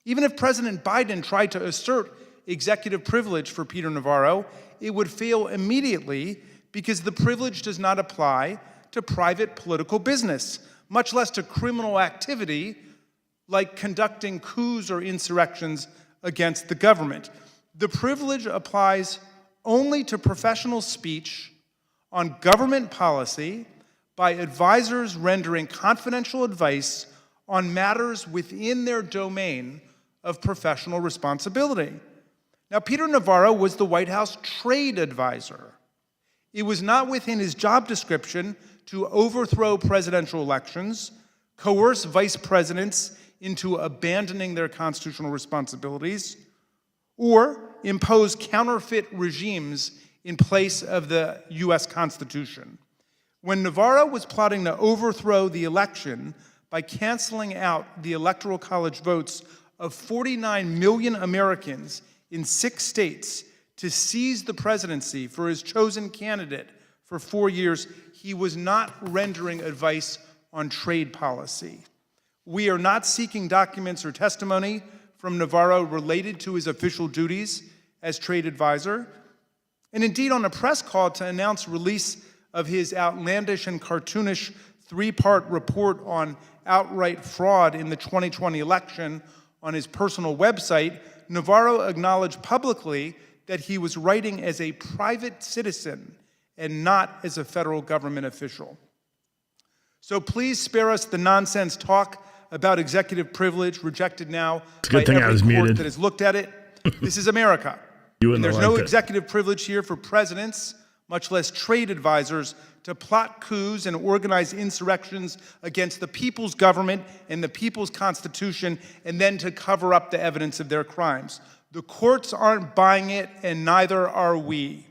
even if President Biden tried to assert executive privilege for Peter Navarro, it would fail immediately because the privilege does not apply to private political business, much less to criminal activity like conducting coups or insurrections against the government. The privilege applies only to professional speech on government policy by advisors rendering confidential advice on matters within their domain of professional responsibility. Now, Peter Navarro was the White House trade advisor. It was not within his job description to overthrow presidential elections, coerce vice presidents into abandoning their constitutional responsibilities, or impose counterfeit regimes in place of the U.S. Constitution. When Navarro was plotting to overthrow the election by canceling out the Electoral College votes of 49 million Americans in 6 states to seize the presidency for his chosen candidate for 4 years, he was not rendering advice on trade policy. We are not seeking documents or testimony from Navarro related to his official duties as trade advisor. and indeed on a press call to announce release of his outlandish and cartoonish three-part report on outright fraud in the 2020 election on his personal website, Navarro acknowledged publicly that he was writing as a private citizen and not as a federal government official. So please spare us the nonsense talk about executive privilege, rejected now by every court that has looked at it. This is America. And there's no executive privilege here for presidents, much less trade advisors, to plot coups and organize insurrections against the people's government and the people's constitution, and then to cover up the evidence of their crimes. The courts aren't buying it, and neither are we.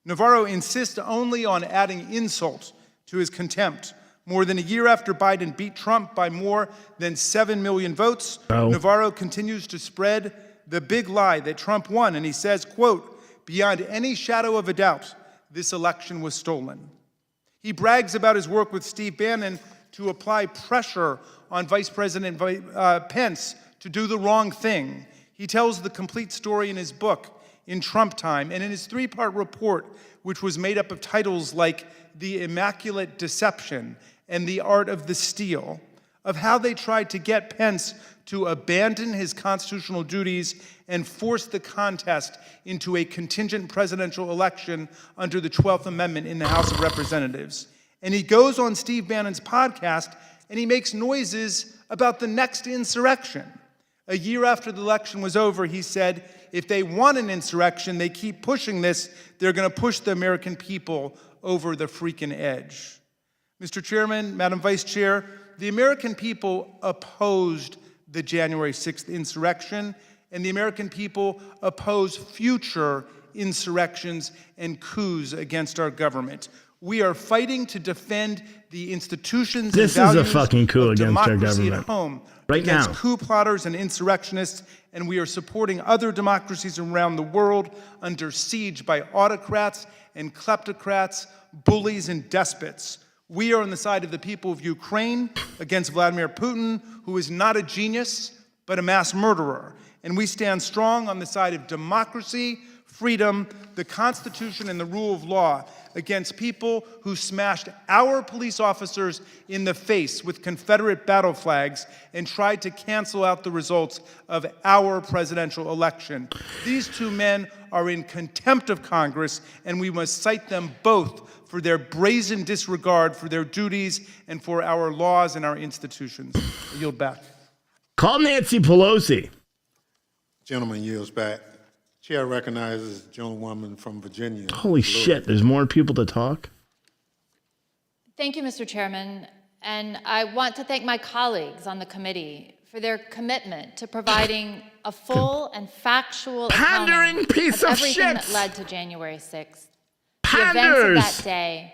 Navarro insists only on adding insult to his contempt. More than a year after Biden beat Trump by more than 7 million votes, Navarro continues to spread the big lie that Trump won, and he says, quote, "Beyond any shadow of a doubt, this election was stolen." He brags about his work with Steve Bannon to apply pressure on Vice President Pence to do the wrong thing. He tells the complete story in his book, In Trump Time, and in his three-part report, which was made up of titles like The Immaculate Deception and The Art of the Steal, of how they tried to get Pence to abandon his constitutional duties and force the contest into a contingent presidential election under the 12th Amendment in the House of Representatives. And he goes on Steve Bannon's podcast and he makes noises about the next insurrection. A year after the election was over, he said, if they want an insurrection, they keep pushing this, they're going to push the American people over the freaking edge. Mr. Chairman, Madam Vice Chair, the American people opposed the January 6th insurrection, and the American people oppose future insurrections and coups against our government. We are fighting to defend the institutions and values a fucking coup of against our democracy government. at home Right against now. coup plotters and insurrectionists, and we are supporting other democracies around the world under siege by autocrats and kleptocrats, bullies and despots. We are on the side of the people of Ukraine against Vladimir Putin, who is not a genius, but a mass murderer. And we stand strong on the side of democracy, freedom, the Constitution, and the rule of law against people who smashed our police officers in the face with Confederate battle flags and tried to cancel out the results of our presidential election. These two men are in contempt of Congress, and we must cite them both for their brazen disregard for their duties and for our laws and our institutions. I yield back. Call Nancy Pelosi. Gentleman yields back. Chair recognizes the gentlewoman from Virginia. Holy shit, there's more people to talk? Thank you, Mr. Chairman. And I want to thank my colleagues on the committee for their commitment to providing a full and factual accounting of everything that led to January 6th, the events of that day,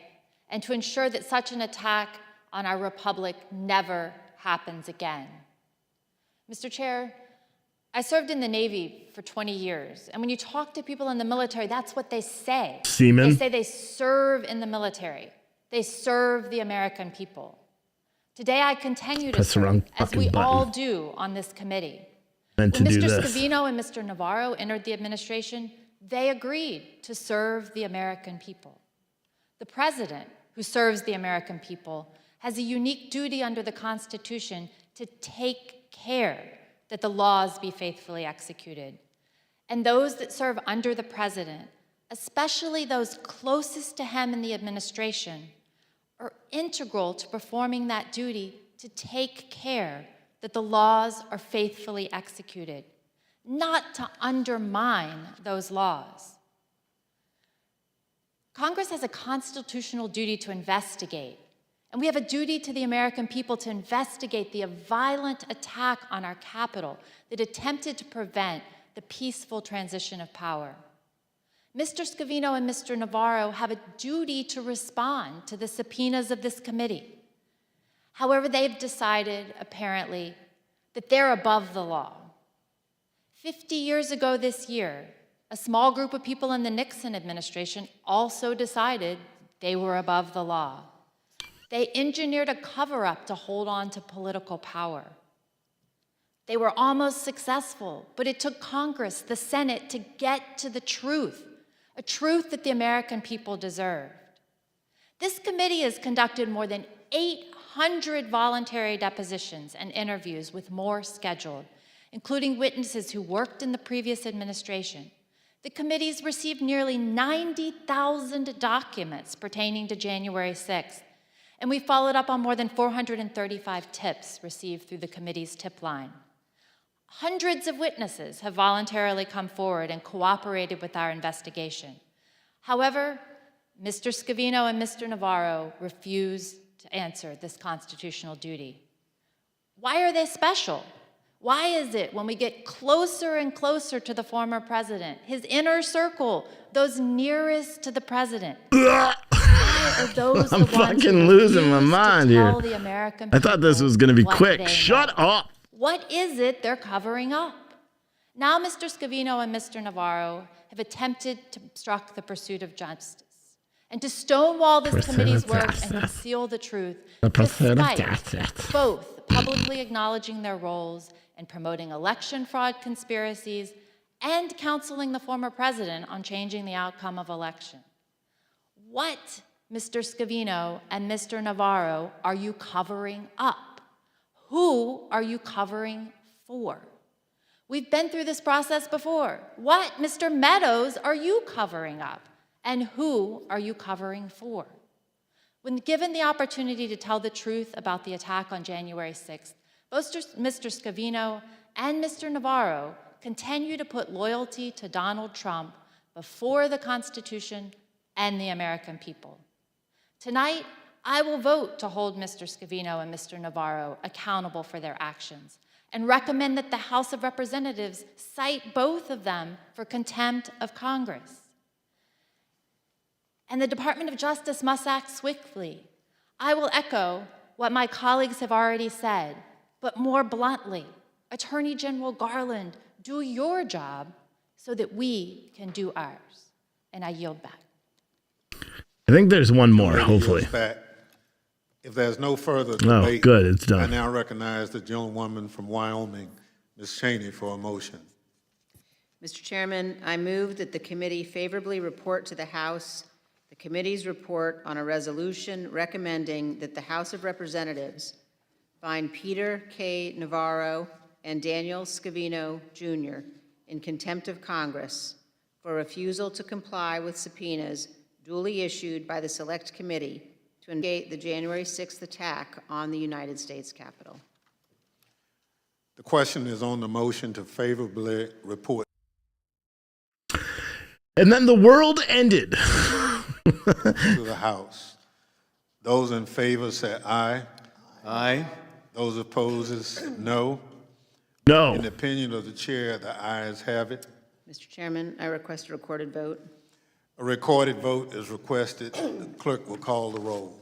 and to ensure that such an attack on our republic never happens again. Mr. Chair, I served in the Navy for 20 years, and when you talk to people in the military, that's what they say. Seamen? They say they serve in the military. They serve the American people. Today, I continue to serve, as we all do on this committee. When Mr. Scavino and Mr. Navarro entered the administration, they agreed to serve the American people. The president, who serves the American people, has a unique duty under the Constitution to take care that the laws be faithfully executed. And those that serve under the president, especially those closest to him in the administration, are integral to performing that duty to take care that the laws are faithfully executed, not to undermine those laws. Congress has a constitutional duty to investigate, and we have a duty to the American people to investigate the violent attack on our Capitol that attempted to prevent the peaceful transition of power. Mr. Scavino and Mr. Navarro have a duty to respond to the subpoenas of this committee. However, they've decided, apparently, that they're above the law. 50 years ago this year, a small group of people in the Nixon administration also decided they were above the law. They engineered a cover-up to hold on to political power. They were almost successful, but it took Congress, the Senate, to get to the truth, a truth that the American people deserved. This committee has conducted more than 800 voluntary depositions and interviews, with more scheduled, including witnesses who worked in the previous administration. The committee's received nearly 90,000 documents pertaining to January 6th, and we followed up on more than 435 tips received through the committee's tip line. Hundreds of witnesses have voluntarily come forward and cooperated with our investigation. However, Mr. Scavino and Mr. Navarro refuse to answer this constitutional duty. Why are they special? Why is it when we get closer and closer to the former president, his inner circle, those nearest to the president, why are those I'm the ones fucking who losing my refuse mind to here. tell the American I thought this people was going to be what quick. they Shut know? up. What is it they're covering up? Now Mr. Scavino and Mr. Navarro have attempted to obstruct the pursuit of justice and to stonewall this committee's work and conceal the truth, despite both publicly acknowledging their roles in promoting election fraud conspiracies and counseling the former president on changing the outcome of election. What, Mr. Scavino and Mr. Navarro, are you covering up? Who are you covering for? We've been through this process before. What, Mr. Meadows, are you covering up? And who are you covering for? When given the opportunity to tell the truth about the attack on January 6th, both Mr. Scavino and Mr. Navarro continue to put loyalty to Donald Trump before the Constitution and the American people. Tonight, I will vote to hold Mr. Scavino and Mr. Navarro accountable for their actions and recommend that the House of Representatives cite both of them for contempt of Congress. And the Department of Justice must act swiftly. I will echo what my colleagues have already said, but more bluntly, Attorney General Garland, do your job so that we can do ours. And I yield back. I think there's one more, hopefully. If there's no further debate, good, it's done. I now recognize the gentlewoman from Wyoming, Ms. Cheney, for a motion. Mr. Chairman, I move that the committee favorably report to the House the committee's report on a resolution recommending that the House of Representatives find Peter K. Navarro and Daniel Scavino, Jr. in contempt of Congress for refusal to comply with subpoenas duly issued by the Select Committee to investigate the January 6th attack on the United States Capitol. The question is on the motion to favorably report. And then the world ended. To the House. Those in favor say aye. Aye. Those opposed is no. No. In the opinion of the chair, the ayes have it. Mr. Chairman, I request a recorded vote. A recorded vote is requested. The clerk will call the roll.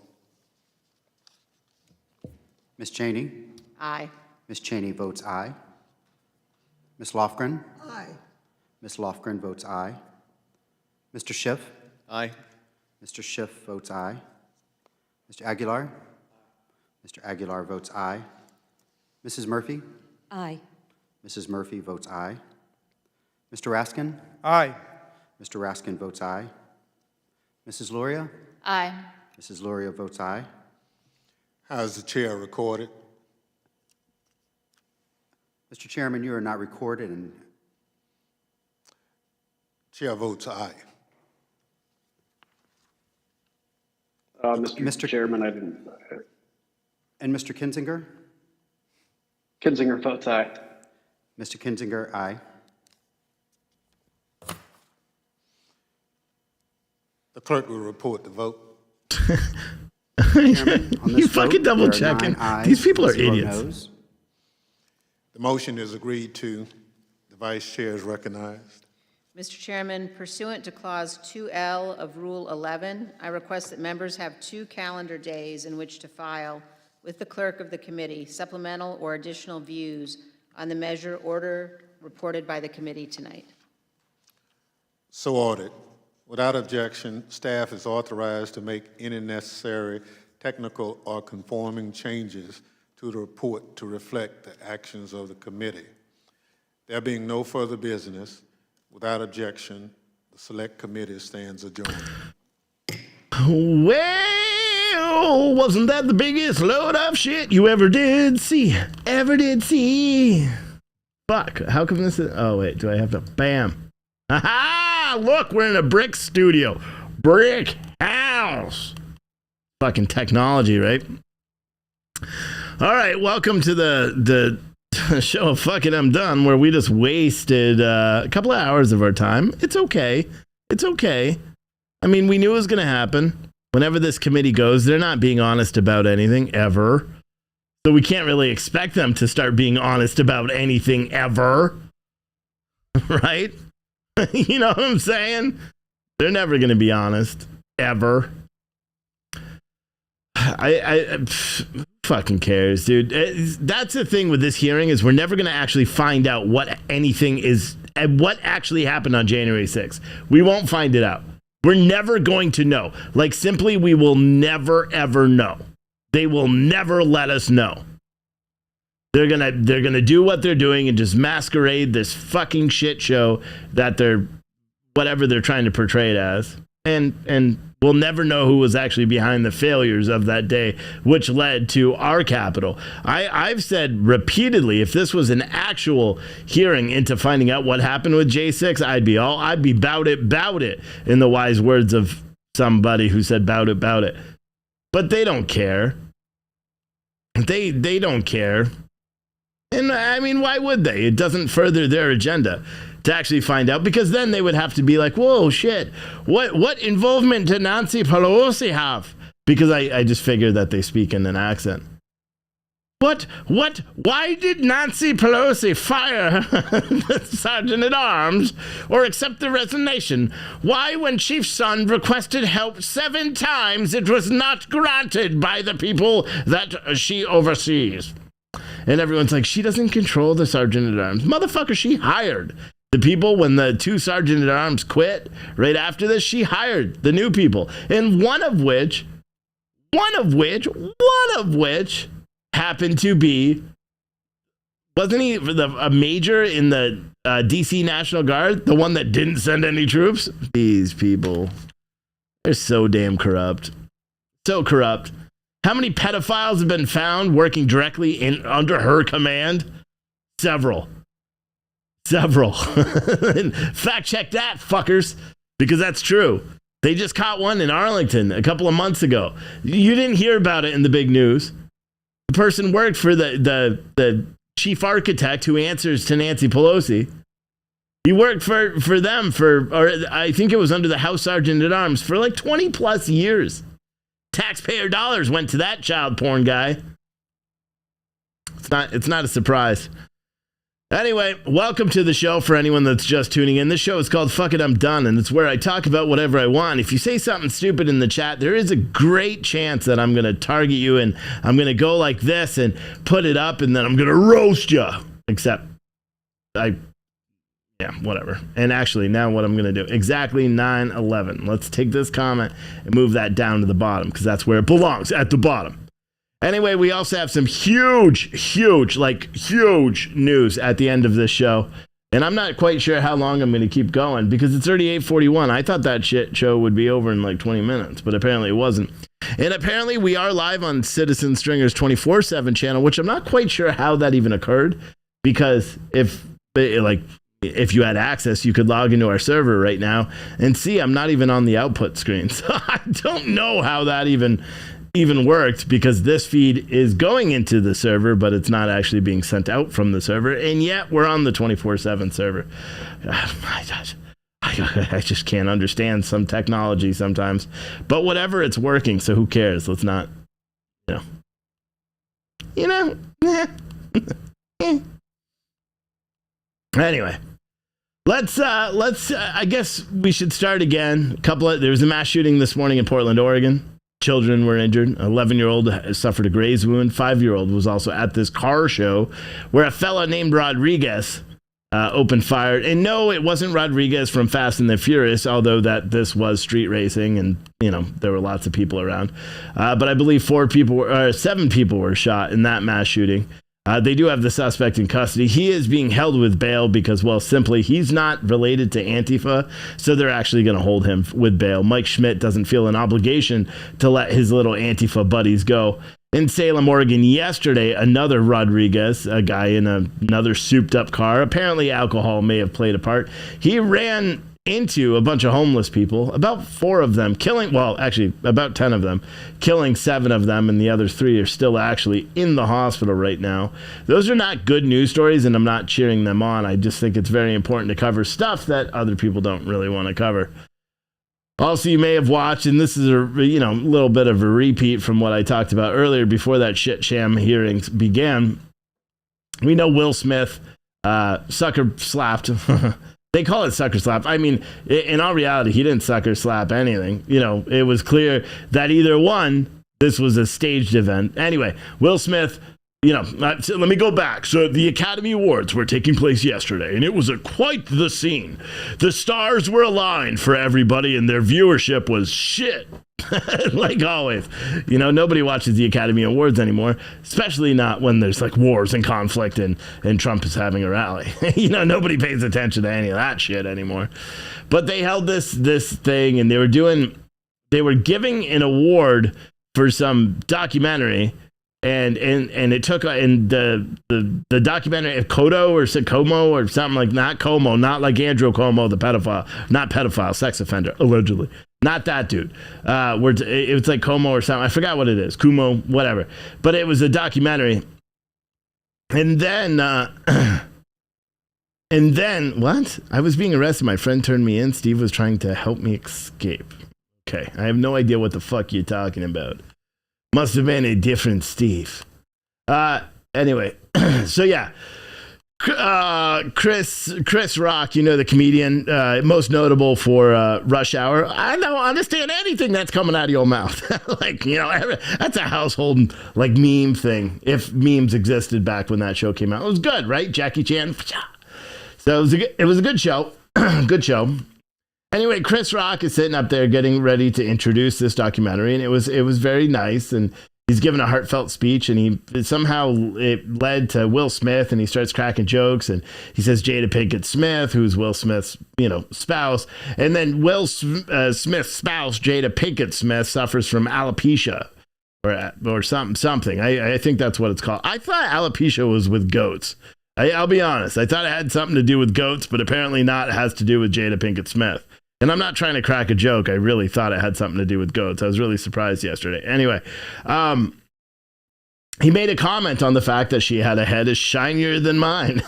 Ms. Cheney? Aye. Ms. Cheney votes aye. Ms. Lofgren? Aye. Ms. Lofgren votes aye. Mr. Schiff? Aye. Mr. Schiff votes aye. Mr. Aguilar? Mr. Aguilar votes aye. Mrs. Murphy? Aye. Mrs. Murphy votes aye. Mr. Raskin? Aye. Mr. Raskin votes aye. Mrs. Luria? Aye. Mrs. Luria votes aye. How is the chair recorded? Mr. Chairman, you are not recorded, and Chair votes aye. Mr. Chairman, I didn't. And Mr. Kinzinger? Kinzinger votes aye. Mr. Kinzinger, aye. The clerk will report the vote. Chairman, on this You fucking vote, double there are checking. 9 ayes, These people are 0 idiots. noes. The motion is agreed to. The vice chair is recognized. Mr. Chairman, pursuant to Clause 2L of Rule 11, I request that members have 2 calendar days in which to file with the clerk of the committee supplemental or additional views on the measure order reported by the committee tonight. So ordered. Without objection, staff is authorized to make any necessary technical or conforming changes to the report to reflect the actions of the committee. There being no further business, without objection, the The Select Committee stands adjourned. Well, wasn't that the biggest load of shit you ever did see? Fuck, how come this is... Oh, wait, do I have to... Bam. Aha! Look, we're in a brick studio. Brick house. Fucking technology, right? All right, welcome to the show of Fucking I'm Done, where we just wasted a couple of hours of our time. It's okay. It's okay. I mean, we knew it was going to happen. Whenever this committee goes, they're not being honest about anything, ever. So we can't really expect them to start being honest about anything, ever. Right? You know what I'm saying? They're never going to be honest, ever. I fucking cares, dude. That's the thing with this hearing, is we're never going to actually find out what anything is and what actually happened on January 6th. We won't find it out. We're never going to know. Like, simply, we will never, ever know. They will never let us know. They're gonna do what they're doing and just masquerade this fucking shit show that they're, whatever they're trying to portray it as. And we'll never know who was actually behind the failures of that day, which led to our capital. I've said repeatedly, if this was an actual hearing into finding out what happened with J6, I'd be bout it, in the wise words of somebody who said bout it. But they don't care. They don't care. And I mean, why would they? It doesn't further their agenda to actually find out, because then they would have to be like, whoa, shit, what involvement did Nancy Pelosi have? Because I just figured that they speak in an accent. Why did Nancy Pelosi fire the sergeant at arms or accept the resignation? Why, when Chief's son requested help 7 times, it was not granted by the people that she oversees? And everyone's like, she doesn't control the sergeant at arms. Motherfucker, she hired the people. When the 2 sergeant at arms quit right after this, she hired the new people. And one of which happened to be, wasn't he a major in the DC National Guard? The one that didn't send any troops? These people, they're so damn corrupt. So corrupt. How many pedophiles have been found working directly under her command? Several. Fact check that, fuckers, because that's true. They just caught one in Arlington a couple of months ago. You didn't hear about it in the big news. The person worked for the chief architect who answers to Nancy Pelosi. He worked for them or I think it was under the House Sergeant at Arms for like 20 plus years. Taxpayer dollars went to that child porn guy. It's not a surprise. Anyway, welcome to the show for anyone that's just tuning in. This show is called Fuck It, I'm Done, and it's where I talk about whatever I want. If you say something stupid in the chat, there is a great chance that I'm going to target you, and I'm going to go like this and put it up, and then I'm going to roast you. Except, whatever. And actually, now what I'm going to do, exactly 9/11. Let's take this comment and move that down to the bottom, because that's where it belongs, at the bottom. Anyway, we also have some huge news at the end of this show. And I'm not quite sure how long I'm going to keep going, because it's already 8:41. I thought that shit show would be over in like 20 minutes, but apparently it wasn't. And apparently we are live on Citizen Stringer's 24/7 channel, which I'm not quite sure how that even occurred, because if you had access, you could log into our server right now and see I'm not even on the output screen. So I don't know how that even worked, because this feed is going into the server, but it's not actually being sent out from the server, and yet we're on the 24/7 server. I just can't understand some technology sometimes, but whatever, it's working, so who cares? Let's not, Anyway, let's I guess we should start again. There was a mass shooting this morning in Portland, Oregon. Children were injured. 11-year-old suffered a graze wound. 5-year-old was also at this car show where a fella named Rodriguez opened fire. And no, it wasn't Rodriguez from Fast and the Furious, although this was street racing, and there were lots of people around. But I believe 7 people were shot in that mass shooting. They do have the suspect in custody. He is being held with bail because, well, simply, he's not related to Antifa, so they're actually going to hold him with bail. Mike Schmidt doesn't feel an obligation to let his little Antifa buddies go. In Salem, Oregon, yesterday, another Rodriguez, a guy in another souped-up car, apparently alcohol may have played a part. He ran into a bunch of homeless people, about 4 of them, actually about 10 of them, killing 7 of them, and the other 3 are still actually in the hospital right now. Those are not good news stories, and I'm not cheering them on. I just think it's very important to cover stuff that other people don't really want to cover. Also, you may have watched, and this is a little bit of a repeat from what I talked about earlier before that shit sham hearings began. We know Will Smith sucker slapped. They call it sucker slap. I mean, in all reality, he didn't sucker slap anything. It was clear that either one, this was a staged event. Anyway, Will Smith, let me go back. So the Academy Awards were taking place yesterday, and it was quite the scene. The stars were aligned for everybody, and their viewership was shit. Like always. Nobody watches the Academy Awards anymore, especially not when there's like wars and conflict and Trump is having a rally. Nobody pays attention to any of that shit anymore. But they held this thing, and they were giving an award for some documentary, and it took the documentary of Como or something like that. Como, not like Andrew Cuomo, the pedophile, sex offender, allegedly. Not that dude. It was like Como or something. I forgot what it is. Kumo, whatever. But it was a documentary. And then what? I was being arrested. My friend turned me in. Steve was trying to help me escape. Okay. I have no idea what the fuck you're talking about. Must have been a different Steve. Anyway. So yeah. Chris Rock, the comedian, most notable for Rush Hour. I don't understand anything that's coming out of your mouth. That's a household meme thing. If memes existed back when that show came out, it was good, right? Jackie Chan. So it was a good show. Good show. Anyway, Chris Rock is sitting up there getting ready to introduce this documentary, and it was very nice, and he's giving a heartfelt speech, and it led to Will Smith, and he starts cracking jokes, and he says Jada Pinkett Smith, who's Will Smith's, spouse, and then Will Smith's spouse, Jada Pinkett Smith, suffers from alopecia or something. I think that's what it's called. I thought alopecia was with goats. I'll be honest. I thought it had something to do with goats, but apparently not. It has to do with Jada Pinkett Smith. And I'm not trying to crack a joke. I really thought it had something to do with goats. I was really surprised yesterday. Anyway, he made a comment on the fact that she had a head as shinier than mine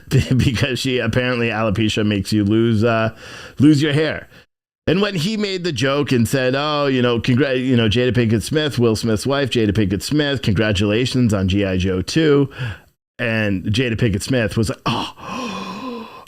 because apparently alopecia makes you lose your hair. And when he made the joke and said, Jada Pinkett Smith, Will Smith's wife, Jada Pinkett Smith, congratulations on G.I. Joe 2. And Jada Pinkett Smith was like,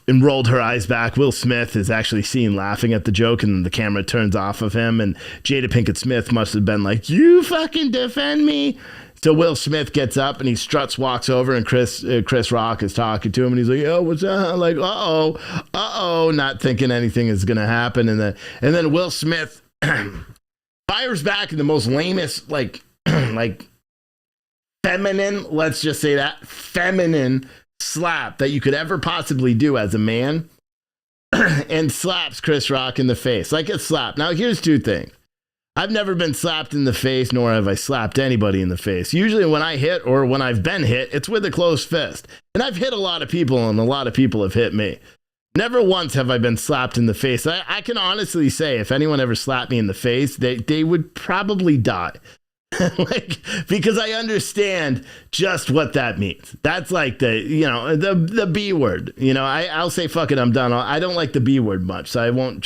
and rolled her eyes back. Will Smith is actually seen laughing at the joke, and the camera turns off of him, and Jada Pinkett Smith must have been like, you fucking defend me. So Will Smith gets up and he struts, walks over, and Chris Rock is talking to him, and he's like, "Oh, what's that?" Like, uh-oh, not thinking anything is gonna happen, and then Will Smith fires back in the most lamest, like feminine, let's just say that, feminine slap that you could ever possibly do as a man, and slaps Chris Rock in the face like a slap. Now, here's 2 things. I've never been slapped in the face, nor have I slapped anybody in the face. Usually when I hit, or when I've been hit, it's with a closed fist. And I've hit a lot of people, and a lot of people have hit me. Never once have I been slapped in the face. I can honestly say if anyone ever slapped me in the face, they would probably die. Because I understand just what that means. That's like the B word. I'll say fuck it, I'm done. I don't like the B word much, so I won't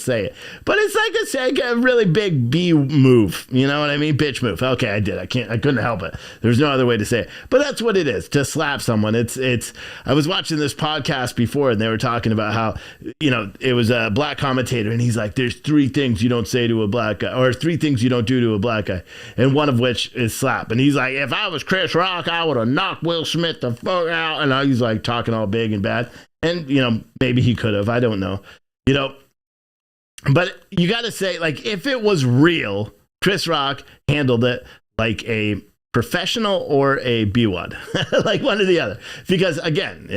say it. But it's like a really big B move. You know what I mean? Bitch move. Okay, I did. I couldn't help it. There's no other way to say it. But that's what it is, to slap someone. I was watching this podcast before, and they were talking about how, it was a black commentator, and he's like, there's 3 things you don't say to a black guy, or 3 things you don't do to a black guy. And one of which is slap. And he's like, if I was Chris Rock, I would have knocked Will Smith the fuck out. And he's like talking all big and bad. And, maybe he could have. I don't know. But you got to say, if it was real, Chris Rock handled it like a professional or a B-wad, like one or the other. Because again,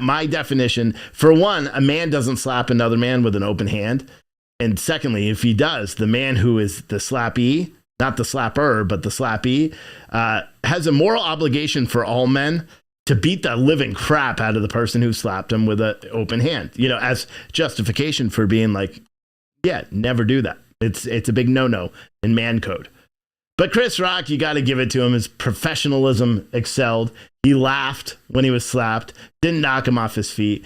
my definition, for one, a man doesn't slap another man with an open hand. And secondly, if he does, the man who is the slappee, not the slapper, but the slappee, has a moral obligation for all men to beat the living crap out of the person who slapped him with an open hand, as justification for being like, yeah, never do that. It's a big no-no in man code. But Chris Rock, you got to give it to him. His professionalism excelled. He laughed when he was slapped, didn't knock him off his feet.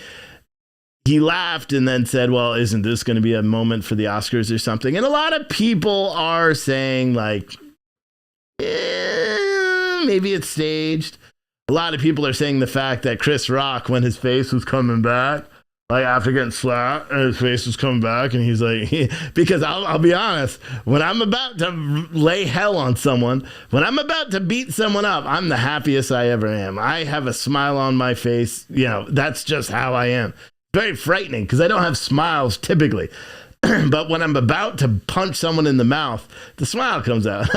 He laughed and then said, well, isn't this going to be a moment for the Oscars or something? And a lot of people are saying, like, maybe it's staged. A lot of people are saying the fact that Chris Rock, when his face was coming back, like after getting slapped, and his face was coming back, and he's like, because I'll be honest, when I'm about to lay hell on someone, when I'm about to beat someone up, I'm the happiest I ever am. I have a smile on my face. That's just how I am. Very frightening because I don't have smiles typically. But when I'm about to punch someone in the mouth, the smile comes out.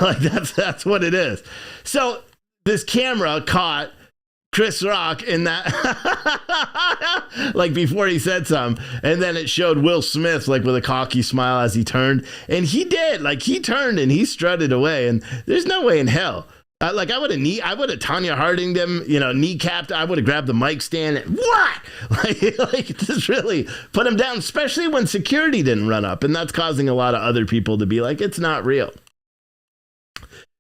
Like that's what it is. So this camera caught Chris Rock in that, like before he said something, and then it showed Will Smith like with a cocky smile as he turned, and he did, like he turned and he strutted away, and there's no way in hell. I would have Tanya Harding'd him, kneecapped. I would have grabbed the mic stand and what? Like just really put him down, especially when security didn't run up, and that's causing a lot of other people to be like, it's not real.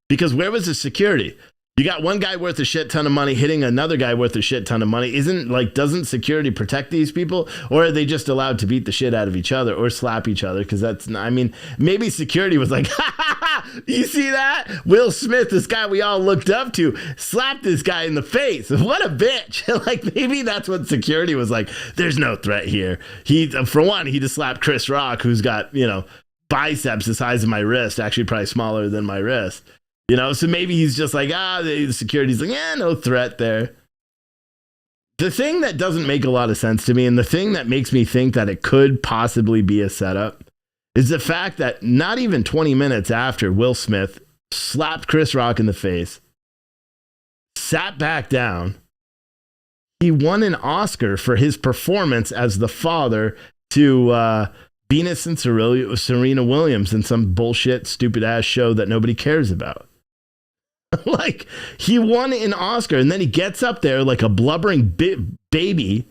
Because where was the security? You got one guy worth a shit ton of money hitting another guy worth a shit ton of money. Doesn't security protect these people? Or are they just allowed to beat the shit out of each other or slap each other? Because maybe security was like, ha ha ha, you see that? Will Smith, this guy we all looked up to, slapped this guy in the face. What a bitch. Like maybe that's what security was like. There's no threat here. For one, he just slapped Chris Rock, who's got, biceps the size of my wrist, actually probably smaller than my wrist. So maybe he's just like, the security's like, yeah, no threat there. The thing that doesn't make a lot of sense to me, and the thing that makes me think that it could possibly be a setup, is the fact that not even 20 minutes after Will Smith slapped Chris Rock in the face, sat back down, he won an Oscar for his performance as the father to Venus and Serena Williams in some bullshit, stupid ass show that nobody cares about. Like, he won an Oscar, and then he gets up there like a blubbering baby,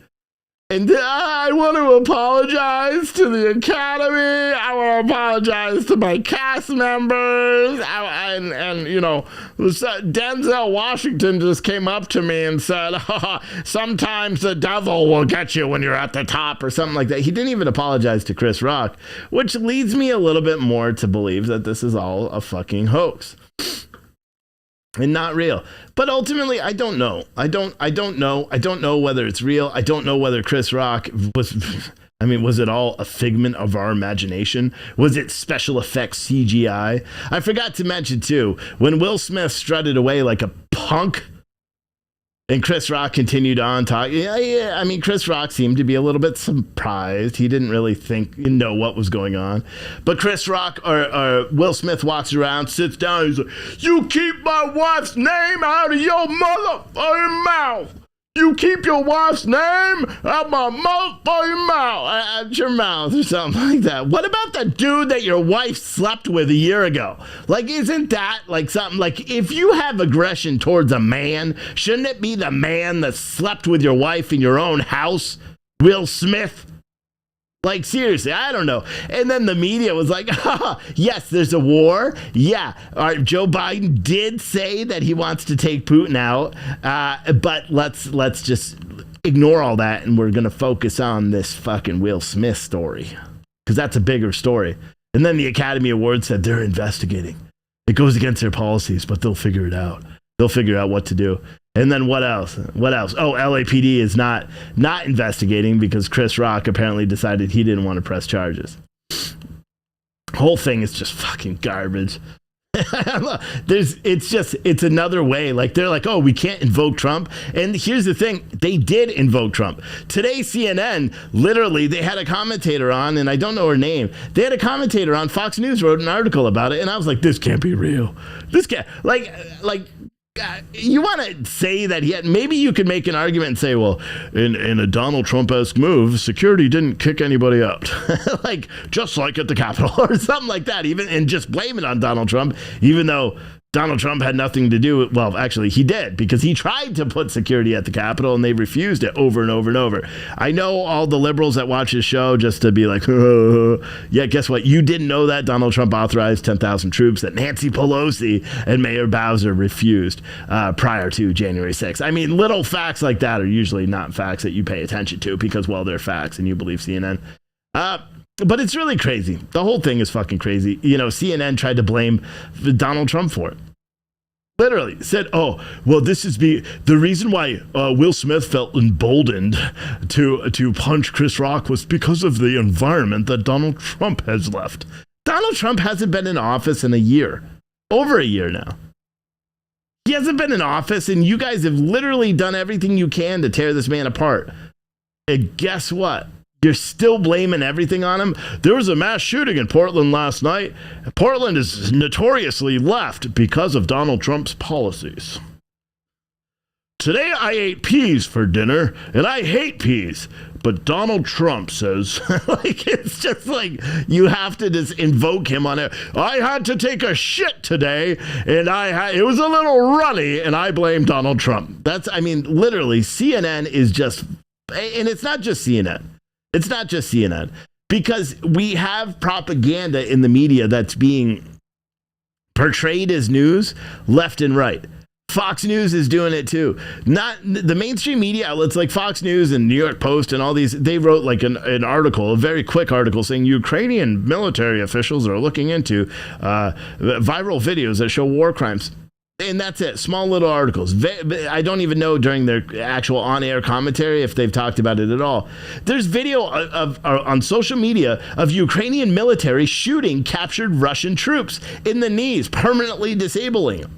and I want to apologize to the Academy. I want to apologize to my cast members. Denzel Washington just came up to me and said, sometimes the devil will get you when you're at the top, or something like that. He didn't even apologize to Chris Rock, which leads me a little bit more to believe that this is all a fucking hoax and not real. But ultimately, I don't know. I don't know. I don't know whether it's real. I don't know whether Chris Rock was it all a figment of our imagination? Was it special effects CGI? I forgot to mention too, when Will Smith strutted away like a punk and Chris Rock continued on talking. Chris Rock seemed to be a little bit surprised. He didn't really know what was going on. But Chris Rock or Will Smith walks around, sits down, he's like, you keep my wife's name out of your motherfucking mouth. You keep your wife's name out my motherfucking mouth. Out your mouth or something like that. What about the dude that your wife slept with a year ago? Like, isn't that like something like, if you have aggression towards a man, shouldn't it be the man that slept with your wife in your own house? Will Smith? Like, seriously, I don't know. And then the media was like, yes, there's a war. Yeah, Joe Biden did say that he wants to take Putin out. But let's just ignore all that, and we're going to focus on this fucking Will Smith story, because that's a bigger story. And then the Academy Awards said they're investigating. It goes against their policies, but they'll figure it out. They'll figure out what to do. And then what else? What else? Oh, LAPD is not investigating because Chris Rock apparently decided he didn't want to press charges. Whole thing is just fucking garbage. It's another way. Like, they're like, oh, we can't invoke Trump. And here's the thing. They did invoke Trump. Today, CNN, literally, they had a commentator on, and I don't know her name. They had a commentator on Fox News, wrote an article about it. And I was like, this can't be real. This can't, you want to say that maybe you could make an argument and say, well, in a Donald Trump-esque move, security didn't kick anybody out. Like, just like at the Capitol or something like that, even, and just blame it on Donald Trump, even though Donald Trump had nothing to do with, well, actually he did, because he tried to put security at the Capitol and they refused it over and over and over. I know all the liberals that watch this show just to be like, yeah, guess what? You didn't know that Donald Trump authorized 10,000 troops that Nancy Pelosi and Mayor Bowser refused prior to January 6th. I mean, little facts like that are usually not facts that you pay attention to because, well, they're facts and you believe CNN. But it's really crazy. The whole thing is fucking crazy. You know, CNN tried to blame Donald Trump for it. Literally said, oh, well, this is the reason why Will Smith felt emboldened to punch Chris Rock was because of the environment that Donald Trump has left. Donald Trump hasn't been in office in a year. Over a year now. He hasn't been in office, and you guys have literally done everything you can to tear this man apart. And guess what? You're still blaming everything on him. There was a mass shooting in Portland last night. Portland is notoriously left because of Donald Trump's policies. Today I ate peas for dinner, and I hate peas. But Donald Trump says, like, it's just like you have to just invoke him on it. I had to take a shit today, and it was a little runny, and I blame Donald Trump. Literally, CNN is just, and it's not just CNN. It's not just CNN, because we have propaganda in the media that's being portrayed as news left and right. Fox News is doing it too. Not the mainstream media outlets like Fox News and New York Post and all these. They wrote like an article, a very quick article saying Ukrainian military officials are looking into viral videos that show war crimes. And that's it. Small little articles. I don't even know during their actual on-air commentary if they've talked about it at all. There's video on social media of Ukrainian military shooting captured Russian troops in the knees, permanently disabling them.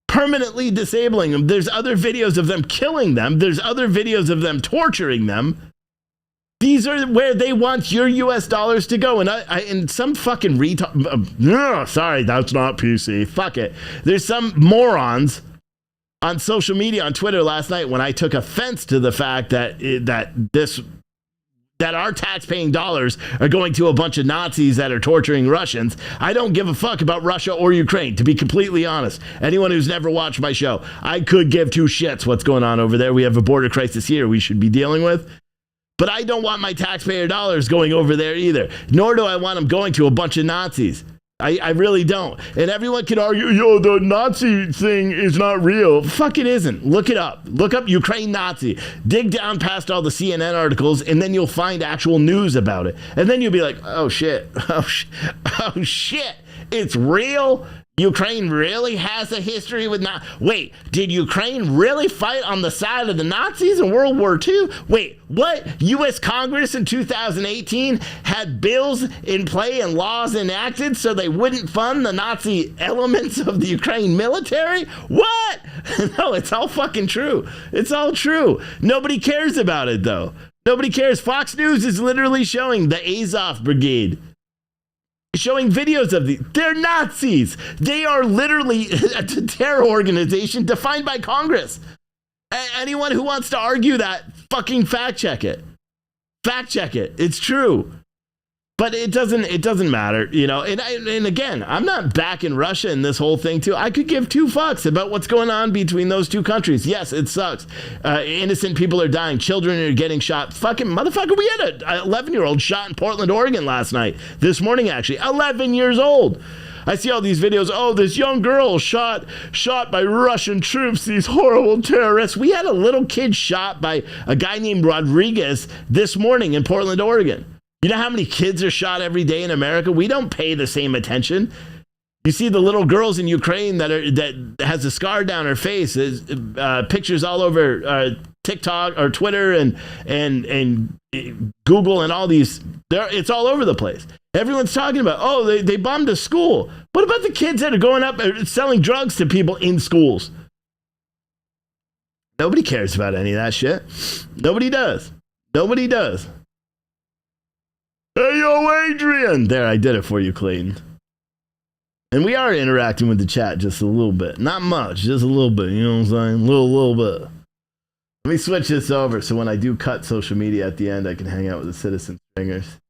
There's other videos of them killing them. There's other videos of them torturing them. These are where they want your U.S. dollars to go. And some fucking sorry, that's not PC. Fuck it. There's some morons on social media, on Twitter last night, when I took offense to the fact that our tax-paying dollars are going to a bunch of Nazis that are torturing Russians. I don't give a fuck about Russia or Ukraine, to be completely honest. Anyone who's never watched my show, I could give two shits what's going on over there. We have a border crisis here we should be dealing with. But I don't want my taxpayer dollars going over there either. Nor do I want them going to a bunch of Nazis. I really don't. And everyone can argue, the Nazi thing is not real. Fuck, it isn't. Look it up. Look up Ukraine Nazi. Dig down past all the CNN articles, and then you'll find actual news about it. And then you'll be like, oh shit. Oh shit. It's real? Ukraine really has a history with Wait, did Ukraine really fight on the side of the Nazis in World War II? Wait, what? U.S. Congress in 2018 had bills in play and laws enacted so they wouldn't fund the Nazi elements of the Ukraine military? What? No, it's all fucking true. It's all true. Nobody cares about it, though. Nobody cares. Fox News is literally showing the Azov Brigade. Showing videos of they're Nazis. They are literally a terror organization defined by Congress. Anyone who wants to argue that, fucking fact check it. Fact check it. It's true. But it doesn't matter, and again, I'm not backing Russia in this whole thing too. I could give two fucks about what's going on between those two countries. Yes, it sucks. Innocent people are dying. Children are getting shot. Fucking motherfucker, we had an 11-year-old shot in Portland, Oregon last night. This morning, actually. 11 years old. I see all these videos. Oh, this young girl shot by Russian troops, these horrible terrorists. We had a little kid shot by a guy named Rodriguez this morning in Portland, Oregon. You know how many kids are shot every day in America? We don't pay the same attention. You see the little girls in Ukraine that has a scar down her face. Pictures all over TikTok or Twitter and Google and all these. It's all over the place. Everyone's talking about, oh, they bombed a school. What about the kids that are going up and selling drugs to people in schools? Nobody cares about any of that shit. Nobody does. Nobody does. Hey, yo, Adrian. There, I did it for you, Clayton. And we are interacting with the chat just a little bit. Not much, just a little bit. You know what I'm saying? Little bit. Let me switch this over so when I do cut social media at the end, I can hang out with the citizen stringers.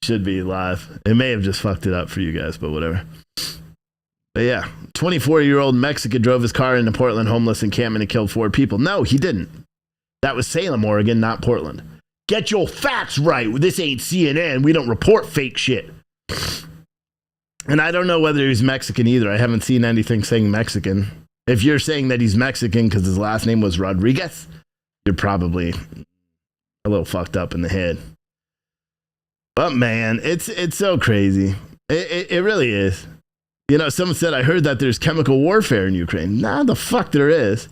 Should be live. It may have just fucked it up for you guys, but whatever. But yeah, 24-year-old Mexican drove his car into Portland homeless encampment and killed 4 people. No, he didn't. That was Salem, Oregon, not Portland. Get your facts right. This ain't CNN. We don't report fake shit. And I don't know whether he's Mexican either. I haven't seen anything saying Mexican. If you're saying that he's Mexican because his last name was Rodriguez, you're probably a little fucked up in the head. But man, it's so crazy. It really is. You know, someone said, I heard that there's chemical warfare in Ukraine. Nah, the fuck there is.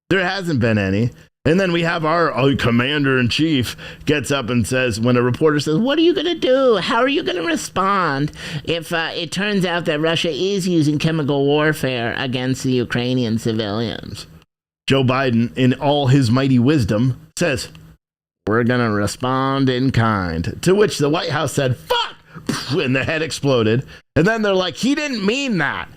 There hasn't been any. And then we have our commander-in-chief gets up and says, when a reporter says, what are you going to do? How are you going to respond if it turns out that Russia is using chemical warfare against the Ukrainian civilians? Joe Biden, in all his mighty wisdom, says, we're going to respond in kind. To which the White House said, fuck! And the head exploded. And then they're like, he didn't mean that.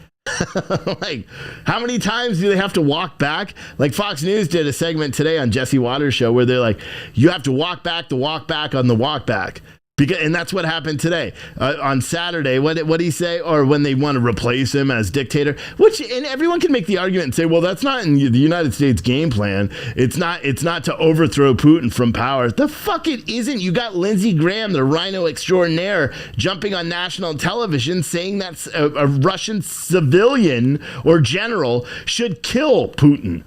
Like, how many times do they have to walk back? Like Fox News did a segment today on Jesse Waters' show where they're like, you have to walk back on the walk back. And that's what happened today. On Saturday, what did he say? Or when they want to replace him as dictator, and everyone can make the argument and say, well, that's not in the United States game plan. It's not to overthrow Putin from power. The fuck it isn't. You got Lindsey Graham, the rhino extraordinaire, jumping on national television saying that a Russian civilian or general should kill Putin.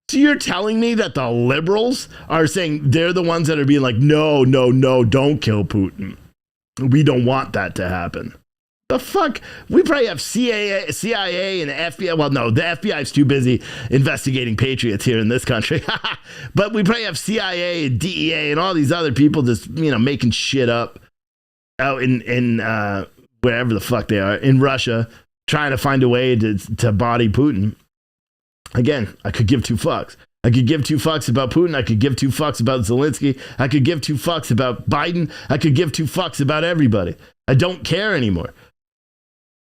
So you're telling me that the liberals are saying they're the ones that are being like, no, don't kill Putin. We don't want that to happen. The fuck? We probably have CIA and FBI. Well, no, the FBI is too busy investigating patriots here in this country. But we probably have CIA and DEA and all these other people just, making shit up out in wherever the fuck they are, in Russia, trying to find a way to body Putin. Again, I could give 2 fucks. I could give 2 fucks about Putin. I could give 2 fucks about Zelensky. I could give 2 fucks about Biden. I could give 2 fucks about everybody. I don't care anymore.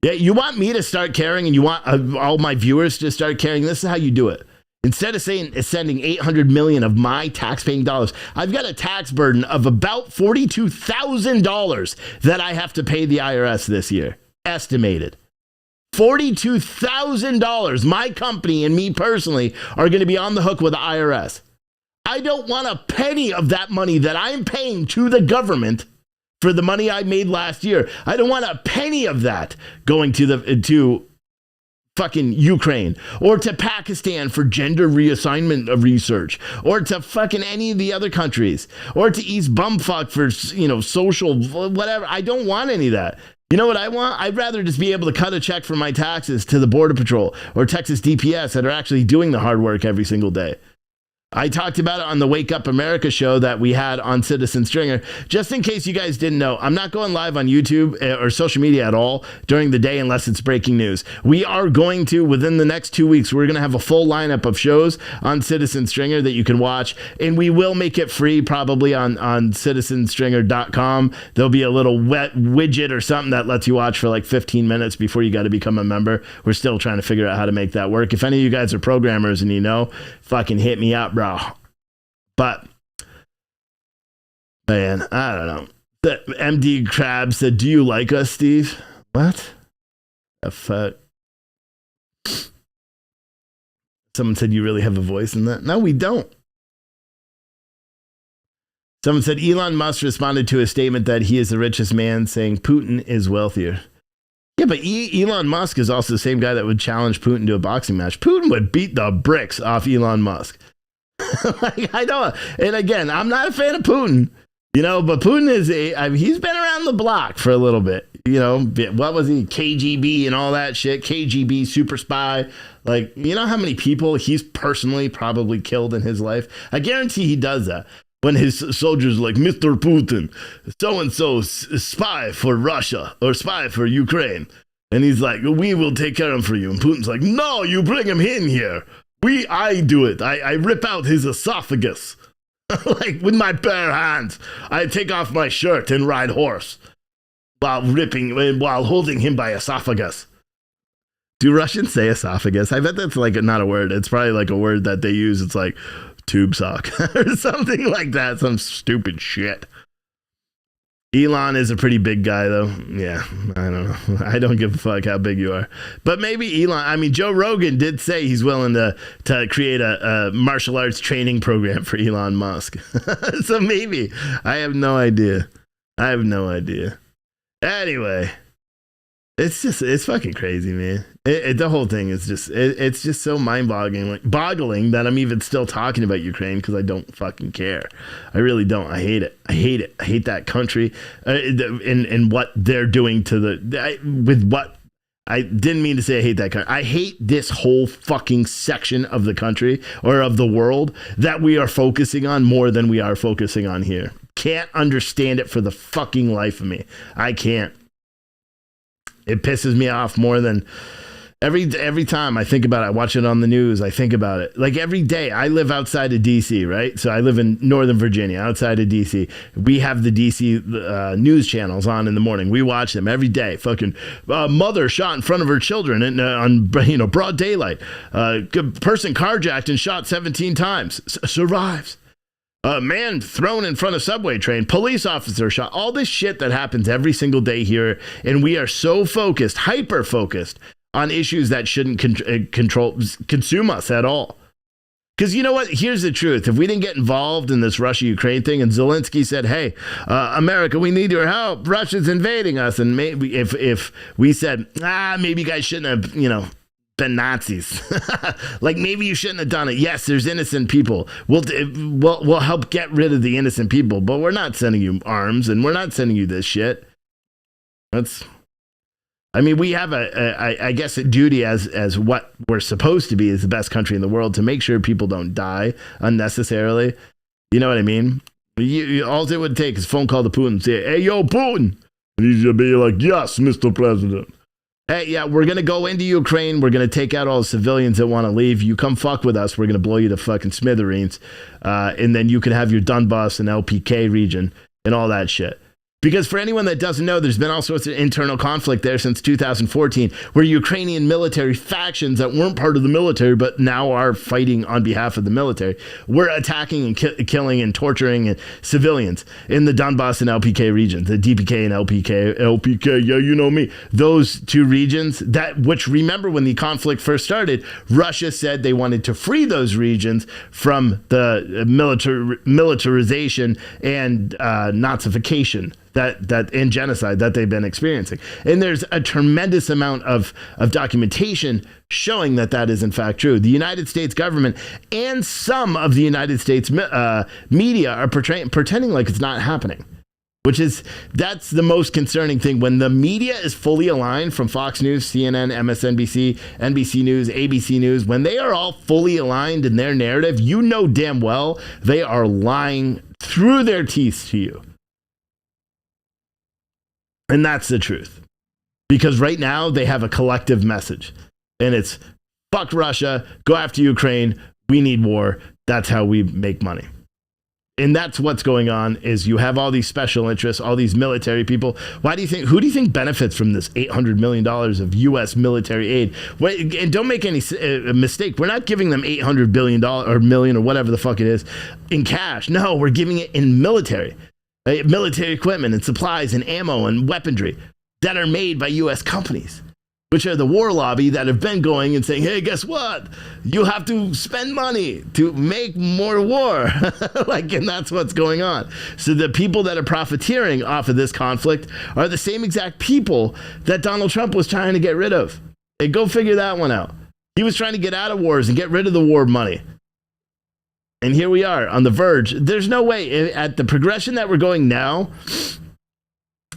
Yeah, you want me to start caring and you want all my viewers to start caring? This is how you do it. Instead of sending $800 million of my tax-paying dollars, I've got a tax burden of about $42,000 that I have to pay the IRS this year. Estimated. $42,000, my company and me personally are going to be on the hook with the IRS. I don't want a penny of that money that I'm paying to the government for the money I made last year. I don't want a penny of that going to fucking Ukraine or to Pakistan for gender reassignment of research or to fucking any of the other countries or to East Bumfuck for, social whatever. I don't want any of that. You know what I want? I'd rather just be able to cut a check for my taxes to the Border Patrol or Texas DPS that are actually doing the hard work every single day. I talked about it on the Wake Up America show that we had on Citizen Stringer. Just in case you guys didn't know, I'm not going live on YouTube or social media at all during the day unless it's breaking news. We are going to, within the next 2 weeks, we're going to have a full lineup of shows on Citizen Stringer that you can watch. And we will make it free probably on citizenstringer.com. There'll be a little widget or something that lets you watch for like 15 minutes before you got to become a member. We're still trying to figure out how to make that work. If any of you guys are programmers and fucking hit me up, bro. But man, I don't know. The MD Crab said, "Do you like us, Steve?" What? The fuck? Someone said, "You really have a voice in that?" No, we don't. Someone said Elon Musk responded to a statement that he is the richest man, saying Putin is wealthier. Yeah, but Elon Musk is also the same guy that would challenge Putin to a boxing match. Putin would beat the bricks off Elon Musk. I know. And again, I'm not a fan of Putin, but Putin he's been around the block for a little bit. What was he? KGB and all that shit. KGB super spy. Like, how many people he's personally probably killed in his life? I guarantee he does that. when his soldiers like, Mr. Putin, so-and-so spy for Russia or spy for Ukraine. And he's like, we will take care of him for you. And Putin's like, no, you bring him in here. I do it. I rip out his esophagus. Like with my bare hands. I take off my shirt and ride horse while holding him by esophagus. Do Russians say esophagus? I bet that's like not a word. It's probably like a word that they use. It's like tube sock or something like that. Some stupid shit. Elon is a pretty big guy, though. Yeah, I don't know. I don't give a fuck how big you are. But maybe Elon, I mean, Joe Rogan did say he's willing to create a martial arts training program for Elon Musk. So maybe. I have no idea. Anyway, it's fucking crazy, man. The whole thing is it's just so boggling that I'm even still talking about Ukraine because I don't fucking care. I really don't. I hate it. I hate that country and what they're doing to I didn't mean to say I hate that country. I hate this whole fucking section of the country or of the world that we are focusing on more than we are focusing on here. Can't understand it for the fucking life of me. I can't. It pisses me off more than every time I think about it. I watch it on the news. I think about it like every day. I live outside of DC, right? So I live in Northern Virginia, outside of DC. We have the DC news channels on in the morning. We watch them every day. Fucking mother shot in front of her children on broad daylight. Person carjacked and shot 17 times. Survives. A man thrown in front of subway train, police officer shot, all this shit that happens every single day here. And we are so focused, hyper focused on issues that shouldn't consume us at all. Because you know what? Here's the truth. If we didn't get involved in this Russia-Ukraine thing and Zelensky said, hey, America, we need your help. Russia's invading us. And maybe if we said, maybe you guys shouldn't have, been Nazis. Like maybe you shouldn't have done it. Yes, there's innocent people. We'll help get rid of the innocent people, but we're not sending you arms and we're not sending you this shit. We have I guess a duty as what we're supposed to be as the best country in the world to make sure people don't die unnecessarily. You know what I mean? All it would take is a phone call to Putin and say, hey, yo, Putin. And he's going to be like, yes, Mr. President. Hey, yeah, we're going to go into Ukraine. We're going to take out all the civilians that want to leave. You come fuck with us. We're going to blow you to fucking smithereens. And then you can have your Donbass and LPK region and all that shit. Because for anyone that doesn't know, there's been all sorts of internal conflict there since 2014, where Ukrainian military factions that weren't part of the military, but now are fighting on behalf of the military, were attacking and killing and torturing civilians in the Donbass and LPK regions, the DPK and LPK, yeah, you know me. Those two regions, which remember when the conflict first started, Russia said they wanted to free those regions from the militarization and Nazification and genocide that they've been experiencing. And there's a tremendous amount of documentation showing that is in fact true. The United States government and some of the United States media are pretending like it's not happening, that's the most concerning thing. When the media is fully aligned from Fox News, CNN, MSNBC, NBC News, ABC News, when they are all fully aligned in their narrative, you know damn well they are lying through their teeth to you. And that's the truth. Because right now they have a collective message. And it's fuck Russia, go after Ukraine, we need war. That's how we make money. And that's what's going on is you have all these special interests, all these military people. Who do you think benefits from this $800 million of U.S. military aid? And don't make any mistake. We're not giving them $800 billion or million or whatever the fuck it is in cash. No, we're giving it in military equipment and supplies and ammo and weaponry that are made by U.S. companies, which are the war lobby that have been going and saying, hey, guess what? You have to spend money to make more war. And that's what's going on. So the people that are profiteering off of this conflict are the same exact people that Donald Trump was trying to get rid of. Hey, go figure that one out. He was trying to get out of wars and get rid of the war money. And here we are on the verge. There's no way at the progression that we're going now,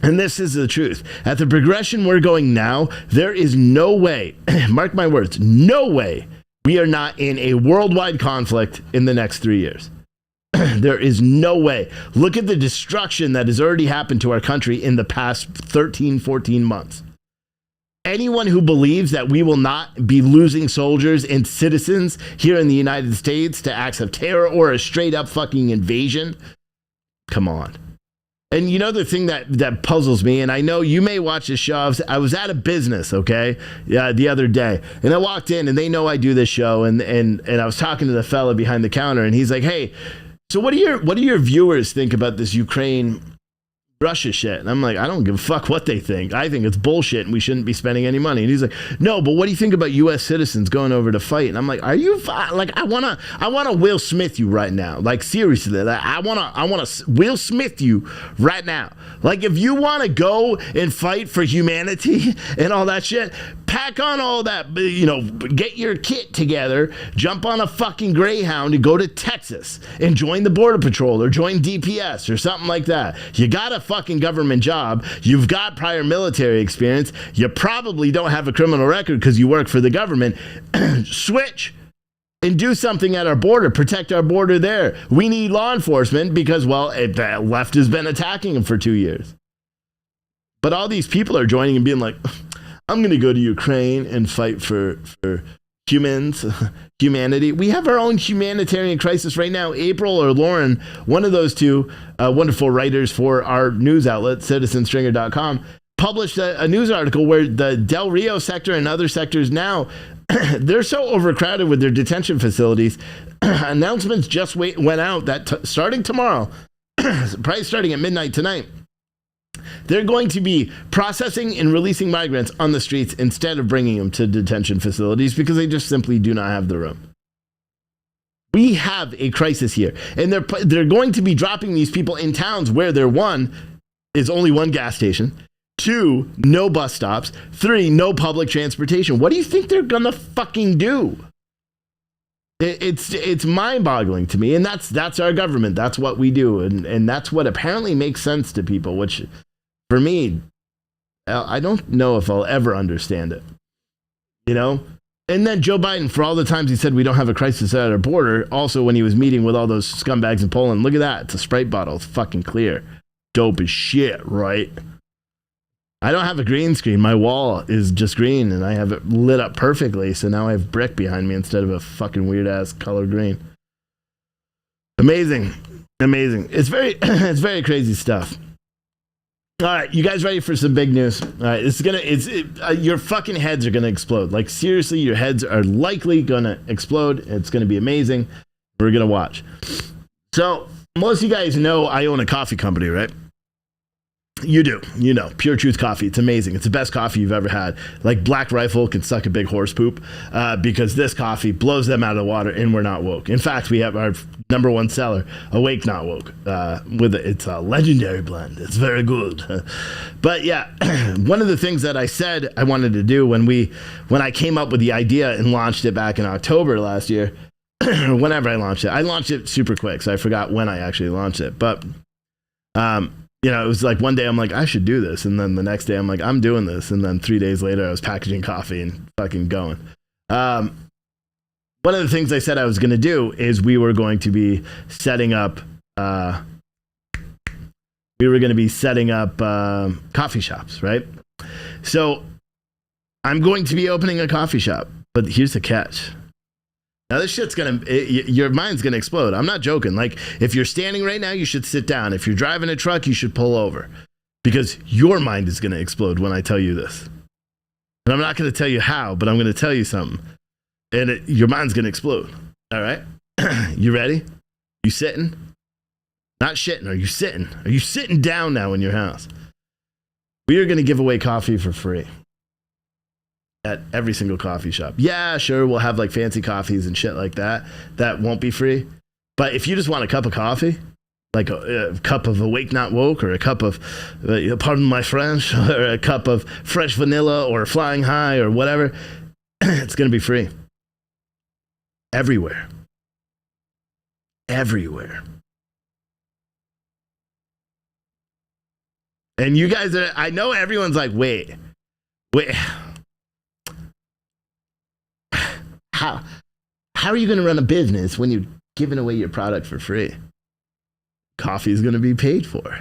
and this is the truth, at the progression we're going now, there is no way, mark my words, no way we are not in a worldwide conflict in the next 3 years. There is no way. Look at the destruction that has already happened to our country in the past 13, 14 months. Anyone who believes that we will not be losing soldiers and citizens here in the United States to acts of terror or a straight up fucking invasion, come on. And you know the thing that puzzles me, and I know you may watch this show. I was at a business, okay, the other day, and I walked in, and they know I do this show, and I was talking to the fella behind the counter, and he's like, "Hey, so what do your viewers think about this Ukraine Russia shit?" And I'm like, I don't give a fuck what they think. I think it's bullshit and we shouldn't be spending any money. And he's like, "No, but what do you think about U.S. citizens going over to fight?" And I'm like, "Are you like, I wanna Will Smith you right now? Like seriously, like, I wanna Will Smith you right now. Like if you wanna go and fight for humanity and all that shit, pack on all that, you know, get your kit together, jump on a fucking Greyhound and go to Texas and join the Border Patrol or join DPS or something like that. You got a fucking government job. You've got prior military experience. You probably don't have a criminal record because you work for the government. Switch and do something at our border. Protect our border there. We need law enforcement because, well, the left has been attacking them for 2 years. But all these people are joining and being like, I'm going to go to Ukraine and fight for humanity. We have our own humanitarian crisis right now. April or Lauren, one of those two wonderful writers for our news outlet, citizenstringer.com, published a news article where the Del Rio sector and other sectors now, they're so overcrowded with their detention facilities. Announcements just went out that starting tomorrow, probably starting at midnight tonight, they're going to be processing and releasing migrants on the streets instead of bringing them to detention facilities because they just simply do not have the room. We have a crisis here, and they're going to be dropping these people in towns where there, one, is only one gas station, two, no bus stops, three, no public transportation. What do you think they're gonna fucking do? It's mind-boggling to me, and that's our government. That's what we do, and that's what apparently makes sense to people, which for me, I don't know if I'll ever understand it, you know? And then Joe Biden, for all the times he said we don't have a crisis at our border, also when he was meeting with all those scumbags in Poland, look at that, it's a Sprite bottle, it's fucking clear. Dope as shit, right? I don't have a green screen. My wall is just green, and I have it lit up perfectly, so now I have brick behind me instead of a fucking weird-ass color green. Amazing. Amazing. It's very crazy stuff. All right, you guys ready for some big news? All right, your fucking heads are gonna explode. Like seriously, your heads are likely gonna explode. It's gonna be amazing. We're gonna watch. So most of you guys know I own a coffee company, right? You do, you know, Pure Truth Coffee. It's amazing. It's the best coffee you've ever had. Like Black Rifle can suck a big horse poop because this coffee blows them out of the water, and we're not woke. In fact, we have our number one seller, Awake Not Woke, it's a legendary blend. It's very good. But yeah, one of the things that I said I wanted to do when I came up with the idea and launched it back in October last year, whenever I launched it super quick, so I forgot when I actually launched it. But you know, it was like one day I'm like, I should do this. And then the next day I'm like, I'm doing this. And then 3 days later I was packaging coffee and fucking going. One of the things I said I was going to do is we were going to be setting up coffee shops, right? So I'm going to be opening a coffee shop, but here's the catch. Now this shit's your mind's gonna explode. I'm not joking. Like if you're standing right now, you should sit down. If you're driving a truck, you should pull over because your mind is gonna explode when I tell you this. And I'm not gonna tell you how, but I'm gonna tell you something. And your mind's gonna explode. All right? You ready? You sitting? Not shitting. Are you sitting? Are you sitting down now in your house? We are gonna give away coffee for free at every single coffee shop. Yeah, sure, we'll have like fancy coffees and shit like that. That won't be free. But if you just want a cup of coffee, like a cup of Awake Not Woke, or a cup of, pardon my French, or a cup of fresh vanilla or Flying High or whatever, it's going to be free. Everywhere. Everywhere. And you guys I know everyone's like, wait. How are you going to run a business when you're giving away your product for free? coffee is going to be paid for.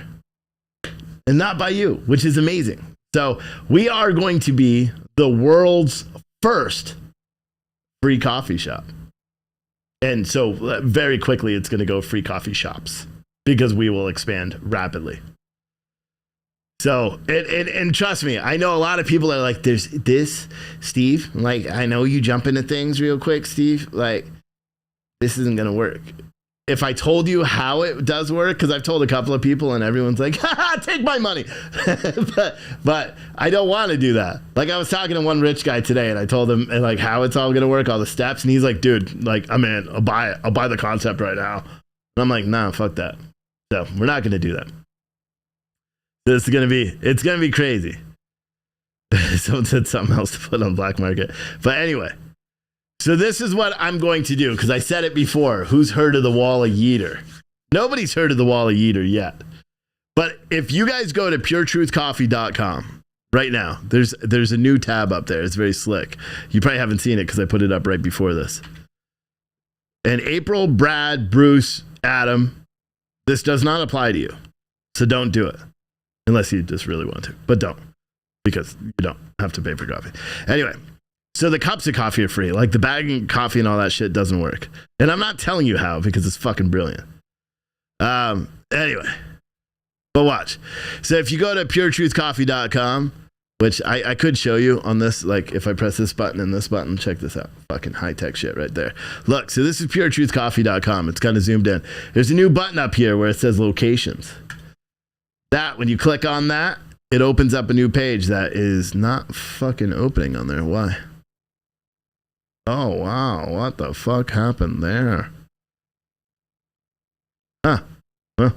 And not by you, which is amazing. So we are going to be the world's first free coffee shop. And so very quickly, it's going to go free coffee shops because we will expand rapidly. So, and trust me, I know a lot of people are like, there's this, Steve, like, I know you jump into things real quick, Steve, like, this isn't going to work. If I told you how it does work, because I've told a couple of people and everyone's like, haha, take my money. but I don't want to do that. Like, I was talking to one rich guy today and I told him like how it's all going to work, all the steps. And he's like, dude, like, I'm in, I'll buy it. I'll buy the concept right now. And I'm like, nah, fuck that. So we're not going to do that. It's going to be crazy. Someone said something else to put on black market. But anyway, so this is what I'm going to do, because I said it before. Who's heard of the Wall of Yeater? Nobody's heard of the Wall of Yeater yet. But if you guys go to puretruthcoffee.com right now, there's a new tab up there. It's very slick. You probably haven't seen it because I put it up right before this. And April, Brad, Bruce, Adam, this does not apply to you. So don't do it. Unless you just really want to. But don't. Because you don't have to pay for coffee. Anyway, so the cups of coffee are free. Like the bagging coffee and all that shit doesn't work. And I'm not telling you how because it's fucking brilliant. Anyway. But watch. So if you go to puretruthcoffee.com, which I could show you on this, like if I press this button and this button, check this out. Fucking high-tech shit right there. Look, so this is puretruthcoffee.com. It's kind of zoomed in. There's a new button up here where it says locations. That, when you click on that, it opens up a new page that is not fucking opening on there. Why? Oh, wow. What the fuck happened there? Huh. Well,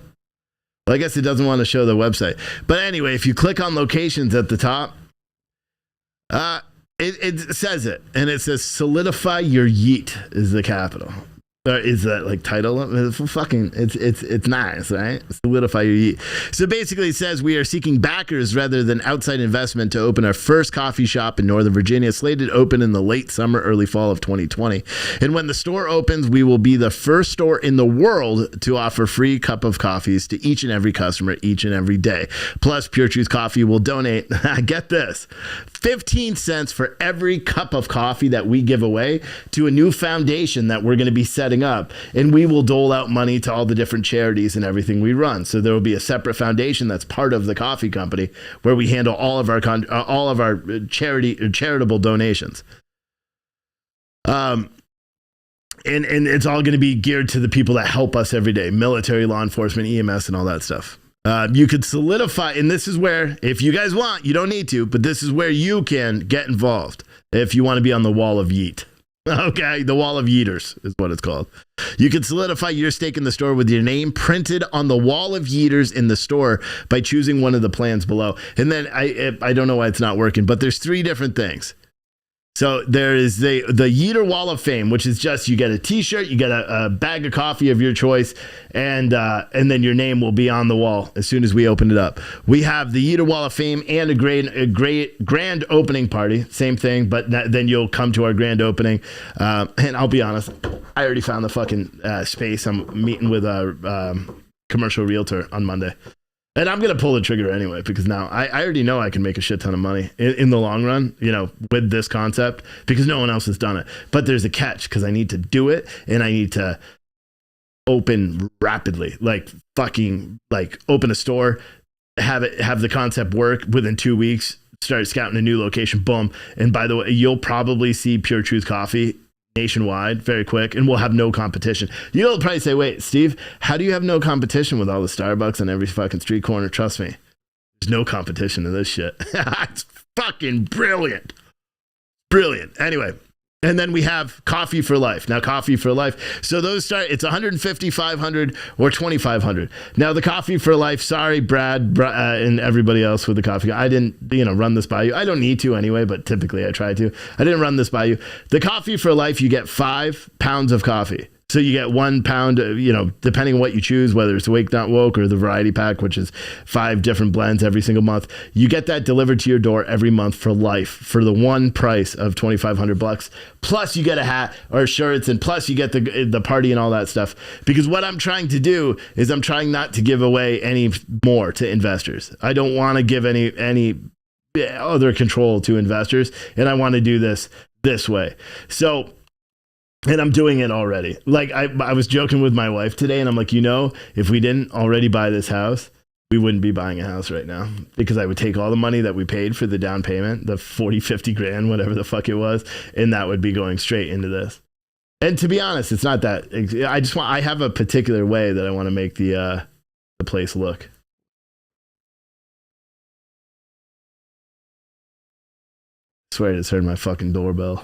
I guess it doesn't want to show the website. But anyway, if you click on locations at the top, it says it. And it says solidify your yeet is the capital. Or is that like title? It's nice, right? Solidify your yeet. So basically it says we are seeking backers rather than outside investment to open our first coffee shop in Northern Virginia, slated to open in the late summer, early fall of 2020. And when the store opens, we will be the first store in the world to offer free cup of coffees to each and every customer each and every day. Plus, Pure Truth Coffee will donate, get this, 15 cents for every cup of coffee that we give away to a new foundation that we're going to be setting up, and we will dole out money to all the different charities and everything we run. So there will be a separate foundation that's part of the coffee company where we handle all of our charitable donations. And it's all going to be geared to the people that help us every day: military, law enforcement, EMS, and all that stuff. You could solidify, and this is where, if you guys want, you don't need to, but this is where you can get involved if you want to be on the Wall of Yeet. Okay, the Wall of Yeeters is what it's called. You can solidify your stake in the store with your name printed on the Wall of Yeeters in the store by choosing one of the plans below. And then I don't know why it's not working, but there's 3 different things. So there is the Yeeter Wall of Fame, which is just you get a T-shirt, you get a bag of coffee of your choice, and then your name will be on the wall as soon as we open it up. We have the Yeeter Wall of Fame and a grand opening party, same thing, but then you'll come to our grand opening. And I'll be honest, I already found the fucking space. I'm meeting with a commercial realtor on Monday. And I'm going to pull the trigger anyway, because now I already know I can make a shit ton of money in the long run, you know, with this concept, because no one else has done it. But there's a catch, because I need to do it and I need to open rapidly, like open a store, have the concept work within 2 weeks, start scouting a new location, boom. And by the way, you'll probably see Pure Truth Coffee nationwide very quick, and we'll have no competition. You'll probably say, wait, Steve, how do you have no competition with all the Starbucks on every fucking street corner? Trust me, there's no competition to this shit. It's fucking brilliant. Anyway, and then we have Coffee for Life. Now, Coffee for Life, so those start, it's $150, $500, or $2,500. Now, the Coffee for Life, sorry, Brad, and everybody else with the coffee, I didn't, run this by you. I don't need to anyway, but typically I try to. I didn't run this by you. The Coffee for Life, you get 5 pounds of coffee. So you get 1 pound, depending on what you choose, whether it's Wake Not Woke or the variety pack, which is 5 different blends every single month. You get that delivered to your door every month for life for the one price of $2,500. Plus you get a hat or shirts, and plus you get the party and all that stuff. Because what I'm trying to do is I'm trying not to give away any more to investors. I don't want to give any other control to investors, and I want to do this way. So, and I'm doing it already. Like I was joking with my wife today, and I'm like, if we didn't already buy this house, we wouldn't be buying a house right now, because I would take all the money that we paid for the down payment, the 40, 50 grand, whatever the fuck it was, and that would be going straight into this. And to be honest, it's not that. I have a particular way that I want to make the place look. I swear I just heard my fucking doorbell.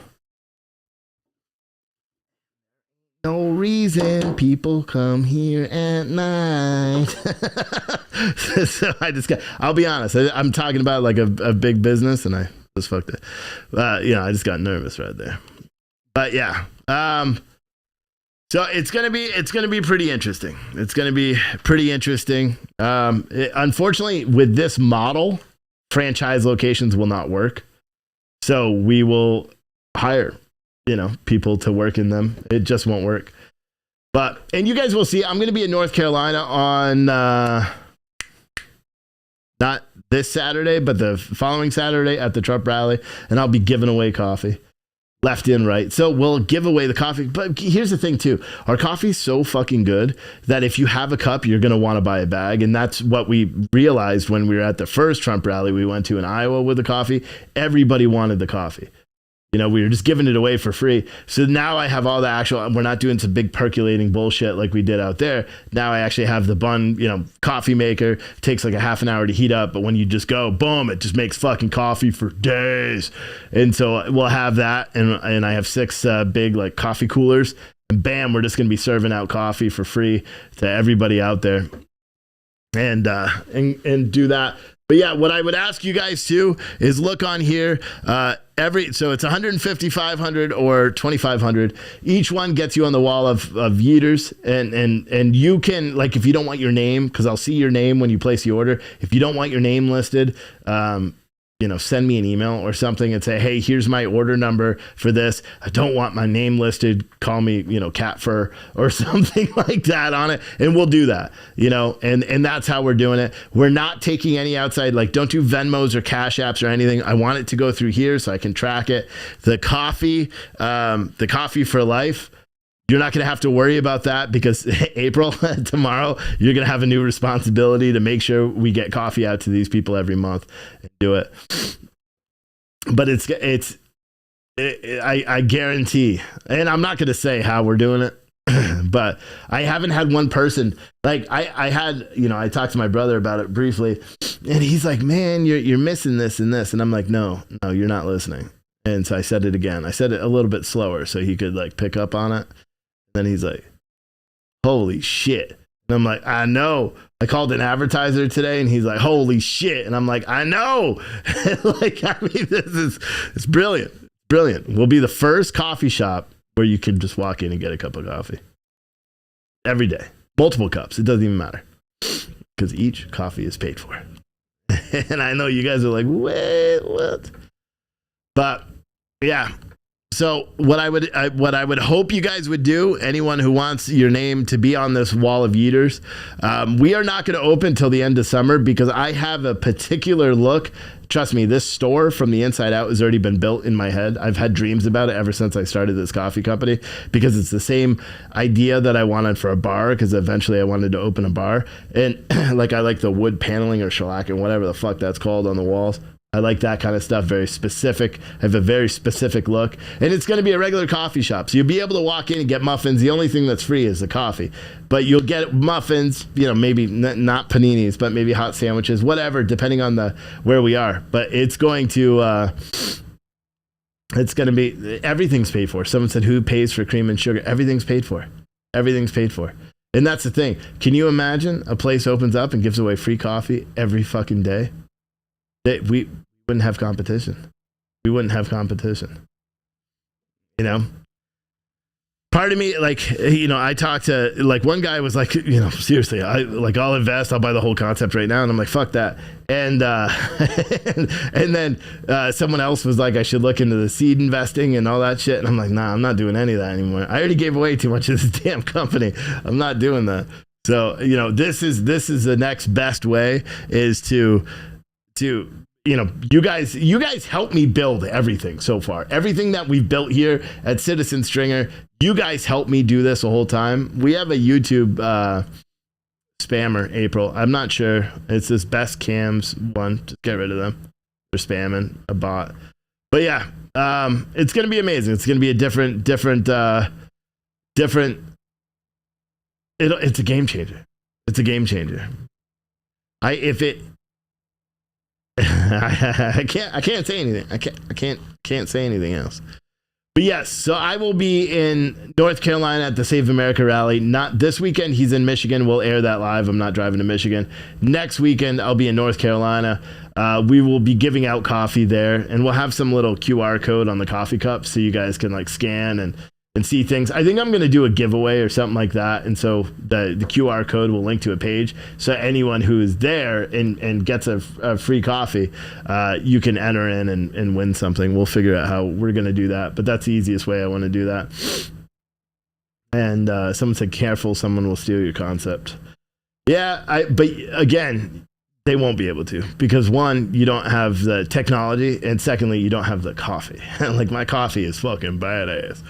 No reason people come here at night. So I'll be honest, I'm talking about like a big business, and I just fucked it. I just got nervous right there. But yeah. So it's gonna be pretty interesting. It's gonna be pretty interesting. Unfortunately, with this model, franchise locations will not work. So we will hire, people to work in them. It just won't work. And you guys will see, I'm going to be in North Carolina on, not this Saturday, but the following Saturday at the Trump rally, and I'll be giving away coffee left and right. So we'll give away the coffee. But here's the thing too. Our coffee is so fucking good that if you have a cup, you're going to want to buy a bag. And that's what we realized when we were at the first Trump rally we went to in Iowa with the coffee. Everybody wanted the coffee. We were just giving it away for free. So now I have all the we're not doing some big percolating bullshit like we did out there. Now I actually have the bun, coffee maker. It takes like a half an hour to heat up. But when you just go, boom, it just makes fucking coffee for days. And so we'll have that. And I have 6 big like coffee coolers. And bam, we're just going to be serving out coffee for free to everybody out there. And do that. But yeah, what I would ask you guys too is look on here. So it's $150, $500, or $2,500. Each one gets you on the wall of yeeters, and you can, like, if you don't want your name, because I'll see your name when you place the order. If you don't want your name listed, send me an email or something and say, hey, here's my order number for this. I don't want my name listed. Call me, Cat Fur or something like that on it. And we'll do that, and that's how we're doing it. We're not taking any outside, like, don't do Venmos or Cash Apps or anything. I want it to go through here so I can track it. The coffee for life, you're not going to have to worry about that, because April, tomorrow, you're going to have a new responsibility to make sure we get coffee out to these people every month and do it. But I guarantee, and I'm not going to say how we're doing it, but I haven't had one person, like I had, I talked to my brother about it briefly, and he's like, man, you're missing this and this. And I'm like, no, you're not listening. And so I said it again. I said it a little bit slower so he could like pick up on it. Then he's like, holy shit. And I'm like, I know. I called an advertiser today, and he's like, holy shit. And I'm like, I know. It's brilliant. Brilliant. We'll be the first coffee shop where you can just walk in and get a cup of coffee every day. Multiple cups. It doesn't even matter, because each coffee is paid for. And I know you guys are like, wait, what? But yeah. So what I would hope you guys would do, anyone who wants your name to be on this wall of yeeters, we are not going to open till the end of summer, because I have a particular look. Trust me, this store from the inside out has already been built in my head. I've had dreams about it ever since I started this coffee company, because it's the same idea that I wanted for a bar, because eventually I wanted to open a bar. And like, I like the wood paneling or shellac and whatever the fuck that's called on the walls. I like that kind of stuff, very specific. I have a very specific look. And it's going to be a regular coffee shop. So you'll be able to walk in and get muffins. The only thing that's free is the coffee. But you'll get muffins, maybe not paninis, but maybe hot sandwiches, whatever, depending on where we are. But it's going to be, everything's paid for. Someone said, who pays for cream and sugar? Everything's paid for. Everything's paid for. And that's the thing. Can you imagine a place opens up and gives away free coffee every fucking day? We wouldn't have competition. We wouldn't have competition. Part part of me, like, I talked to, like, one guy was like, seriously, I'll invest, I'll buy the whole concept right now. And I'm like, fuck that. And and then someone else was like, I should look into the seed investing and all that shit. And I'm like, nah, I'm not doing any of that anymore. I already gave away too much of this damn company. I'm not doing that. So, this is the next best way is to you guys helped me build everything so far. Everything that we've built here at Citizen Stringer, you guys helped me do this the whole time. We have a YouTube spammer, April. I'm not sure. It's this best cams one. Just get rid of them. They're spamming a bot. But yeah, it's going to be amazing. It's going to be a different it's a game changer. It's a game changer. I can't say anything. I can't say anything else. But yes, so I will be in North Carolina at the Save America rally. Not this weekend. He's in Michigan. We'll air that live. I'm not driving to Michigan. Next weekend, I'll be in North Carolina. We will be giving out coffee there, and we'll have some little QR code on the coffee cup so you guys can like scan and see things. I think I'm going to do a giveaway or something like that. And so the QR code will link to a page. So anyone who is there and gets a free coffee, you can enter in and win something. We'll figure out how we're going to do that. But that's the easiest way I want to do that. And someone said, careful, someone will steal your concept. Yeah, but again, they won't be able to. Because one, you don't have the technology. And secondly, you don't have the coffee. Like my coffee is fucking badass.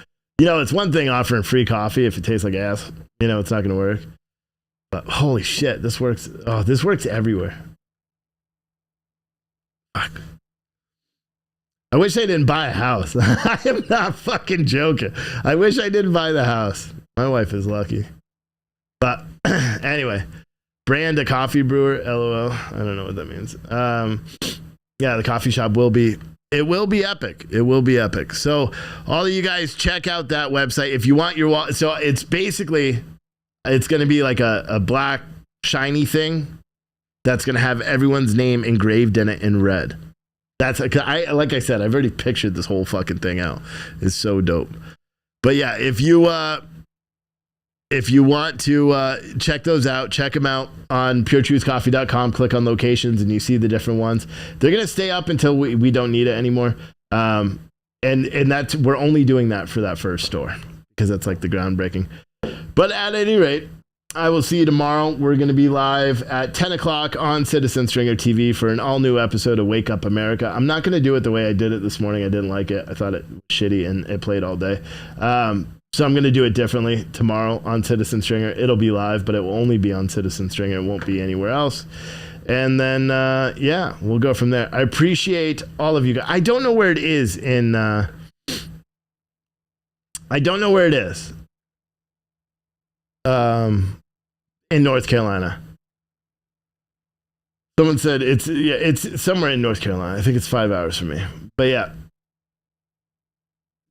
It's one thing offering free coffee if it tastes like ass. It's not going to work. But holy shit, this works. Oh, this works everywhere. Fuck. I wish I didn't buy a house. I am not fucking joking. I wish I didn't buy the house. My wife is lucky. But anyway, brand a coffee brewer, LOL. I don't know what that means. Yeah, the coffee shop will be epic. It will be epic. So all of you guys check out that website. If you want your wallet, so it's basically, it's going to be like a black shiny thing that's going to have everyone's name engraved in it in red. That's like I said, I've already pictured this whole fucking thing out. It's so dope. But yeah, if you want to check those out, check them out on puretruthcoffee.com. Click on locations and you see the different ones. They're going to stay up until we don't need it anymore. And that's, we're only doing that for that first store because that's like the groundbreaking. But at any rate, I will see you tomorrow. We're going to be live at 10 o'clock on Citizen Stringer TV for an all-new episode of Wake Up America. I'm not going to do it the way I did it this morning. I didn't like it. I thought it was shitty and it played all day. So I'm going to do it differently tomorrow on Citizen Stringer. It'll be live, but it will only be on Citizen Stringer. It won't be anywhere else. And then, yeah, we'll go from there. I appreciate all of you guys. I don't know where it is in... I don't know where it is. In North Carolina. Someone said it's somewhere in North Carolina. I think it's 5 hours from me. But yeah.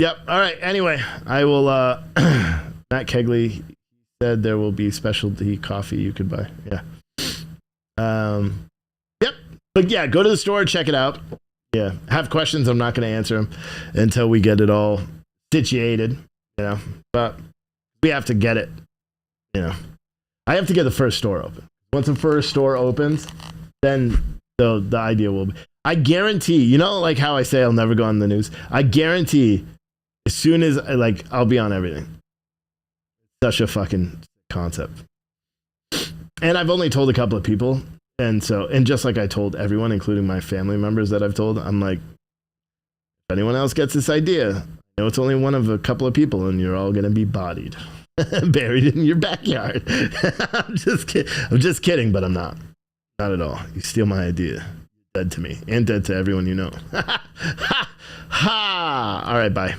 Yep. All right. Anyway, I will. Matt Kegley said there will be specialty coffee you could buy. Yeah. Yep. But yeah, go to the store, check it out. Yeah. Have questions. I'm not going to answer them until we get it all situated. But we have to get it. I have to get the first store open. Once the first store opens, then the idea will be. I guarantee. Like how I say I'll never go on the news. I guarantee. As soon as I'll be on everything. Such a fucking concept. And I've only told a couple of people. And just like I told everyone, including my family members that I've told, I'm like, if anyone else gets this idea, I know it's only one of a couple of people and you're all going to be bodied. Buried in your backyard. I'm just kidding, but I'm not. Not at all. You steal my idea. Dead to me and dead to everyone you know. Ha! All right, bye.